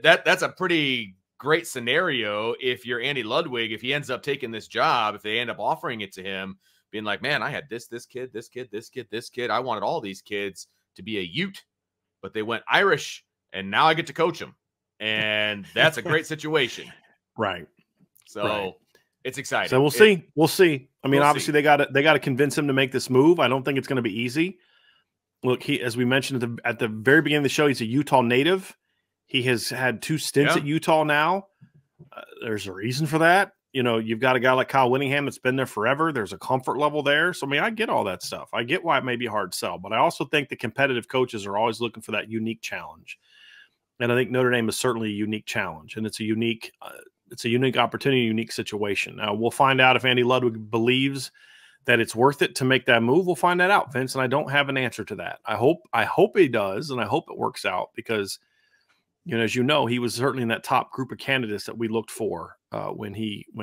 that's a pretty great scenario if you're Andy Ludwig, if he ends up taking this job, if they end up offering it to him, being like, man, I had this kid. I wanted all these kids to be a Ute, but they went Irish, and now I get to coach them. And that's a great situation. Right. So it's exciting. So we'll see. I mean, obviously they got to convince him to make this move. I don't think it's going to be easy. Look, as we mentioned at the very beginning of the show, he's a Utah native. He has had 2 stints at Utah now. There's a reason for that. You've got a guy like Kyle Whittingham that's been there forever. There's a comfort level there. So, I mean, I get all that stuff. I get why it may be a hard sell, but I also think the competitive coaches are always looking for that unique challenge. And I think Notre Dame is certainly a unique challenge, and it's a unique It's a unique opportunity, unique situation. Now, we'll find out if Andy Ludwig believes that it's worth it to make that move. We'll find that out, Vince, and I don't have an answer to that. I hope he does, and I hope it works out because, as you know, he was certainly in that top group of candidates that we looked for when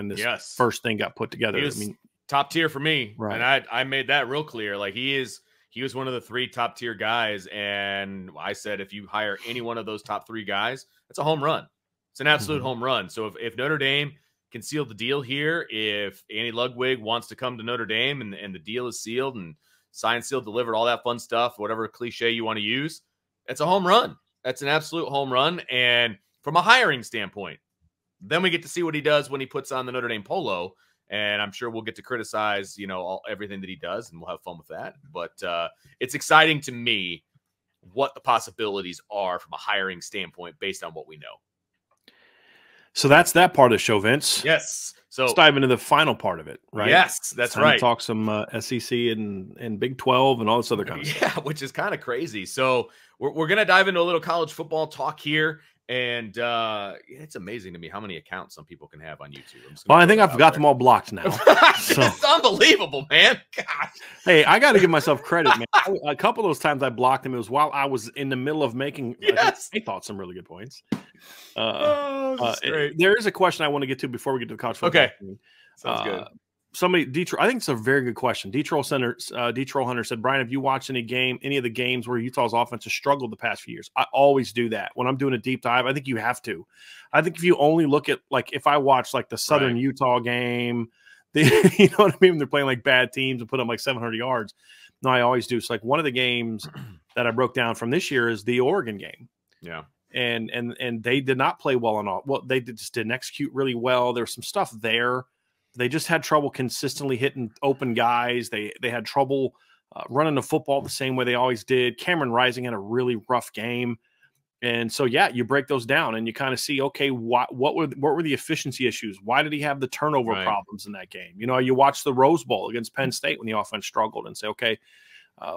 this first thing got put together. I mean, top tier for me, right? And I made that real clear. Like he was one of the 3 top tier guys, and I said if you hire any one of those top 3 guys, it's a home run. It's an absolute home run. So if Notre Dame can seal the deal here, if Andy Ludwig wants to come to Notre Dame and the deal is sealed and signed, sealed, delivered, all that fun stuff, whatever cliche you want to use, it's a home run. That's an absolute home run. And from a hiring standpoint, then we get to see what he does when he puts on the Notre Dame polo. And I'm sure we'll get to criticize, everything that he does, and we'll have fun with that. But it's exciting to me what the possibilities are from a hiring standpoint based on what we know. So that's that part of the show, Vince. Yes. So let's dive into the final part of it, right? Yes, that's right. Talk some SEC and Big 12 and all this other kind of stuff. Yeah, which is kind of crazy. So we're going to dive into a little college football talk here. And it's amazing to me how many accounts some people can have on YouTube. Well, I think I've got them all blocked now. It's unbelievable, man. Gosh. Hey, I got to give myself credit, man. A couple of those times I blocked them, it was while I was in the middle of making, I thought, some really good points. There is a question I want to get to before we get to the college football. Okay. Sounds good. Somebody, Detroit, I think it's a very good question. Detroit Hunter said, Brian, have you watched any of the games where Utah's offense has struggled the past few years? I always do that when I'm doing a deep dive. I think you have to. I think if you only look at, like, if I watch like the Southern Utah game, you know what I mean? They're playing like bad teams and put up like 700 yards. No, I always do. It's like one of the games that I broke down from this year is the Oregon game. Yeah. And they did not play well on all. Well, they just didn't execute really well. There's some stuff there. They just had trouble consistently hitting open guys. They had trouble running the football the same way they always did. Cameron Rising had a really rough game. And so, yeah, you break those down and you kind of see, okay, what were the efficiency issues? Why did he have the turnover problems in that game? You watch the Rose Bowl against Penn State when the offense struggled and say, okay,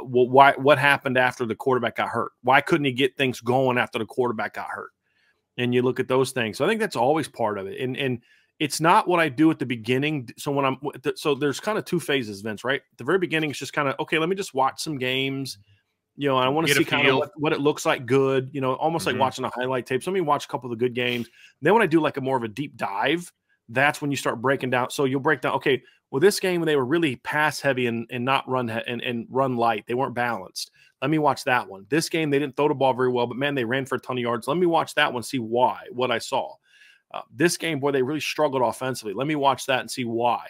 what happened after the quarterback got hurt? Why couldn't he get things going after the quarterback got hurt? And you look at those things. So I think that's always part of it. And it's not what I do at the beginning. So there's kind of 2 phases, Vince, right? At the very beginning, it's just kind of, okay, let me just watch some games. I want to see kind of what it looks like good, almost like watching a highlight tape. So let me watch a couple of the good games. Then when I do like a more of a deep dive, that's when you start breaking down. So you'll break down, okay, well, this game, they were really pass heavy and not run and run light. They weren't balanced. Let me watch that one. This game, they didn't throw the ball very well, but man, they ran for a ton of yards. Let me watch that one, see what I saw. This game, boy, they really struggled offensively. Let me watch that and see why.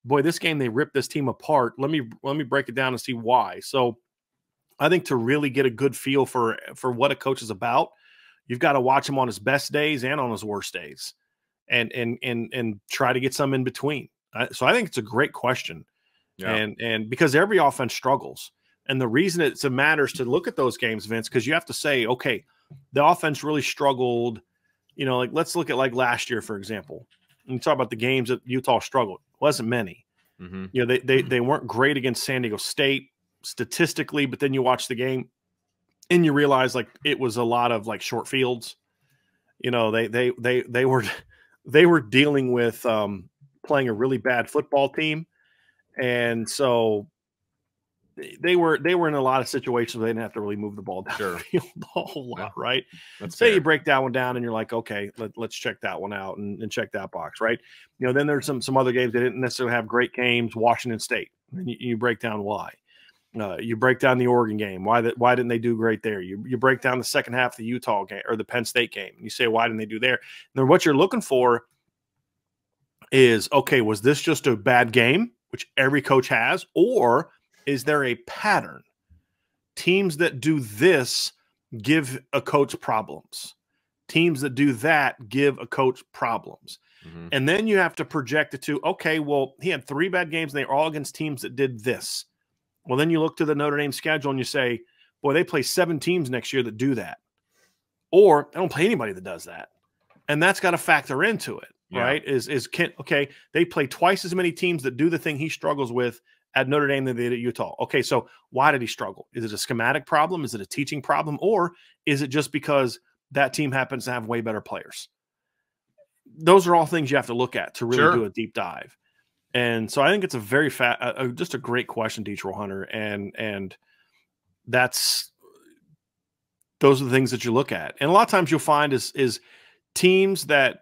Boy, this game, they ripped this team apart. Let me break it down and see why. So I think to really get a good feel for what a coach is about, you've got to watch him on his best days and on his worst days and try to get some in between. So I think it's a great question. Yeah. And because every offense struggles. And the reason it matters to look at those games, Vince, because you have to say, okay, the offense really struggled. Like let's look at like last year, for example. And you talk about the games that Utah struggled. Wasn't many. Mm-hmm. They weren't great against San Diego State statistically, but then you watch the game and you realize like it was a lot of like short fields. They were dealing with playing a really bad football team, and so they were in a lot of situations where they didn't have to really move the ball down the field a whole lot, right? Let's say you break that one down and you're like, okay, let's check that one out and check that box, right? Then there's some other games that didn't necessarily have great games. Washington State, and you break down why. You break down the Oregon game. Why didn't they do great there? You break down the second half of the Utah game or the Penn State game. And you say, why didn't they do there? And then what you're looking for is, okay, was this just a bad game, which every coach has, or is there a pattern? Teams that do this give a coach problems. Teams that do that give a coach problems. Mm-hmm. And then you have to project it to, okay, well, he had 3 bad games and they're all against teams that did this. Well, then you look to the Notre Dame schedule and you say, boy, they play 7 teams next year that do that. Or they don't play anybody that does that. And that's got to factor into it, right? Okay, they play twice as many teams that do the thing he struggles with at Notre Dame than they did at Utah. Okay, so why did he struggle? Is it a schematic problem? Is it a teaching problem? Or is it just because that team happens to have way better players? those are all things you have to look at to really do a deep dive. And so I think it's a very just a great question, Detroit Hunter. And those are the things that you look at. And a lot of times you'll find is teams that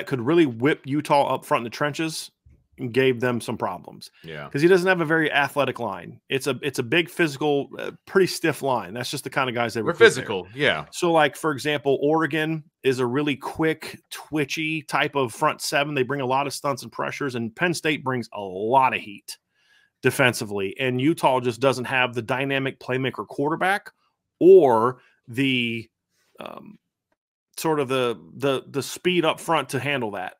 could really whip Utah up front in the trenches and gave them some problems. Yeah. Because he doesn't have a very athletic line. It's a big physical, pretty stiff line. That's just the kind of guys that we're physical. There. Yeah. So like, for example, Oregon is a really quick, twitchy type of front seven. They bring a lot of stunts and pressures, and Penn State brings a lot of heat defensively. And Utah just doesn't have the dynamic playmaker quarterback or the sort of the speed up front to handle that.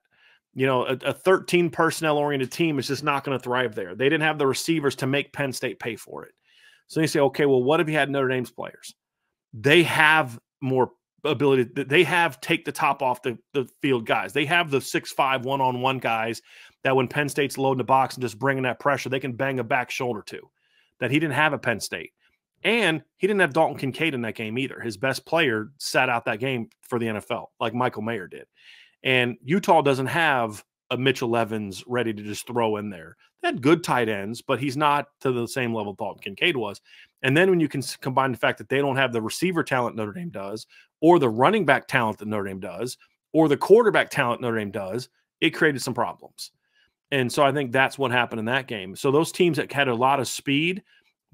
You know, a 13 personnel oriented team is just not going to thrive there. They didn't have the receivers to make Penn State pay for it. So you say, okay, well, what if you had Notre Dame's players? They have more ability. They have take the top off the field guys. They have the 6'5" one-on-one guys that when Penn State's loading the box and just bringing that pressure, they can bang a back shoulder to, that he didn't have at Penn State. And he didn't have Dalton Kincaid in that game either. His best player sat out that game for the NFL, like Michael Mayer did. And Utah doesn't have a Mitchell Evans ready to just throw in there. They had good tight ends, but he's not to the same level Dalton Kincaid was. And then when you can combine the fact that they don't have the receiver talent Notre Dame does, or the running back talent that Notre Dame does, or the quarterback talent Notre Dame does, it created some problems. And so I think that's what happened in that game. So those teams that had a lot of speed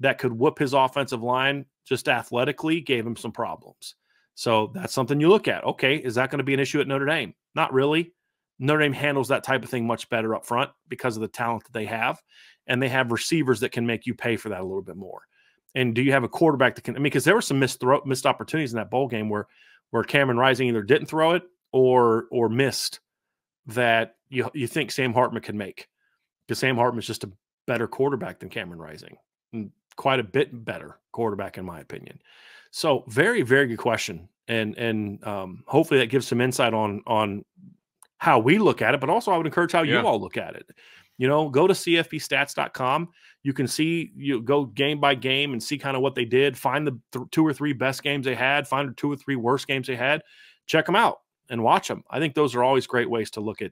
that could whoop his offensive line just athletically gave him some problems. So that's something you look at. Okay, is that going to be an issue at Notre Dame? Not really. Notre Dame handles that type of thing much better up front because of the talent that they have, and they have receivers that can make you pay for that a little bit more. And do you have a quarterback that can – I mean, because there were some missed opportunities in that bowl game where Cameron Rising either didn't throw it or missed that you think Sam Hartman can make, because Sam Hartman's just a better quarterback than Cameron Rising, and quite a bit better quarterback in my opinion. So very, very good question. And hopefully that gives some insight on how we look at it, but also I would encourage how you all look at it. You know, go to cfbstats.com. You can see, you go game by game and see kind of what they did. Find the 2 or 3 best games they had. Find the 2 or 3 worst games they had. Check them out and watch them. I think those are always great ways to look at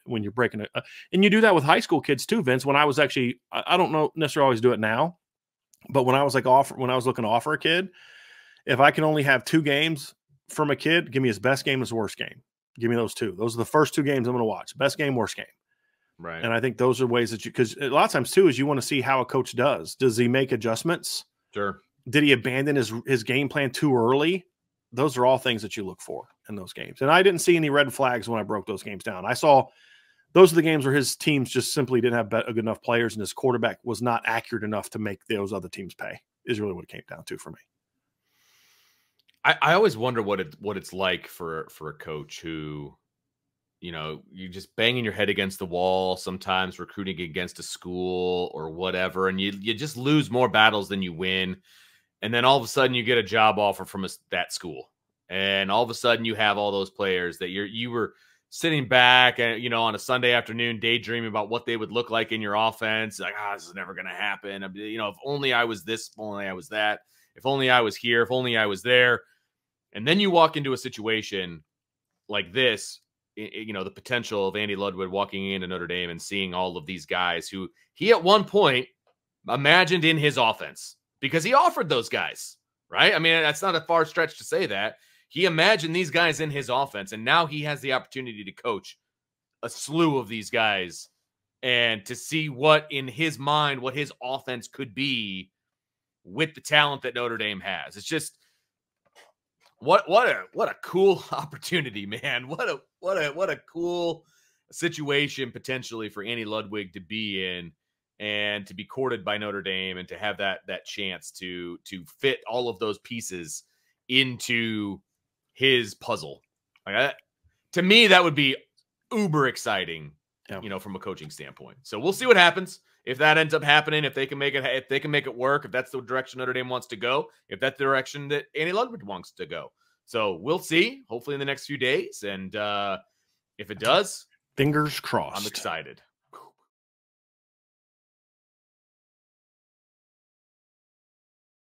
when you're breaking it. And you do that with high school kids too, Vince. When I was actually, I don't know necessarily always do it now, but when I was when I was looking to offer a kid, if I can only have 2 games from a kid, give me his best game, his worst game. Give me those 2. Those are the first 2 games I'm going to watch. Best game, worst game. Right. And I think those are ways that because a lot of times too is you want to see how a coach does. Does he make adjustments? Sure. Did he abandon his game plan too early? Those are all things that you look for in those games. And I didn't see any red flags when I broke those games down. I saw those are the games where his teams just simply didn't have good enough players, and his quarterback was not accurate enough to make those other teams pay, is really what it came down to for me. I always wonder what it's like for a coach who, you know, you just banging your head against the wall, sometimes recruiting against a school or whatever, and you just lose more battles than you win. And then all of a sudden you get a job offer from that school. And all of a sudden you have all those players that you were sitting back and, you know, on a Sunday afternoon, daydreaming about what they would look like in your offense. Like, this is never going to happen. You know, if only I was this, if only I was that, if only I was here, if only I was there. And then you walk into a situation like this, you know, the potential of Andy Ludwig walking into Notre Dame and seeing all of these guys who he at one point imagined in his offense, because he offered those guys, right? I mean, that's not a far stretch to say that. He imagined these guys in his offense, and now he has the opportunity to coach a slew of these guys and to see what in his mind, what his offense could be with the talent that Notre Dame has. It's just what a cool opportunity, man. What a cool situation potentially for Andy Ludwig to be in and to be courted by Notre Dame and to have that chance to fit all of those pieces into his puzzle. Like to me, that would be uber exciting, you know, from a coaching standpoint. So we'll see what happens. If that ends up happening, if they can make it work, if that's the direction Notre Dame wants to go, if that's the direction that Andy Ludwig wants to go. So we'll see, hopefully in the next few days. And if it does, fingers crossed. I'm excited.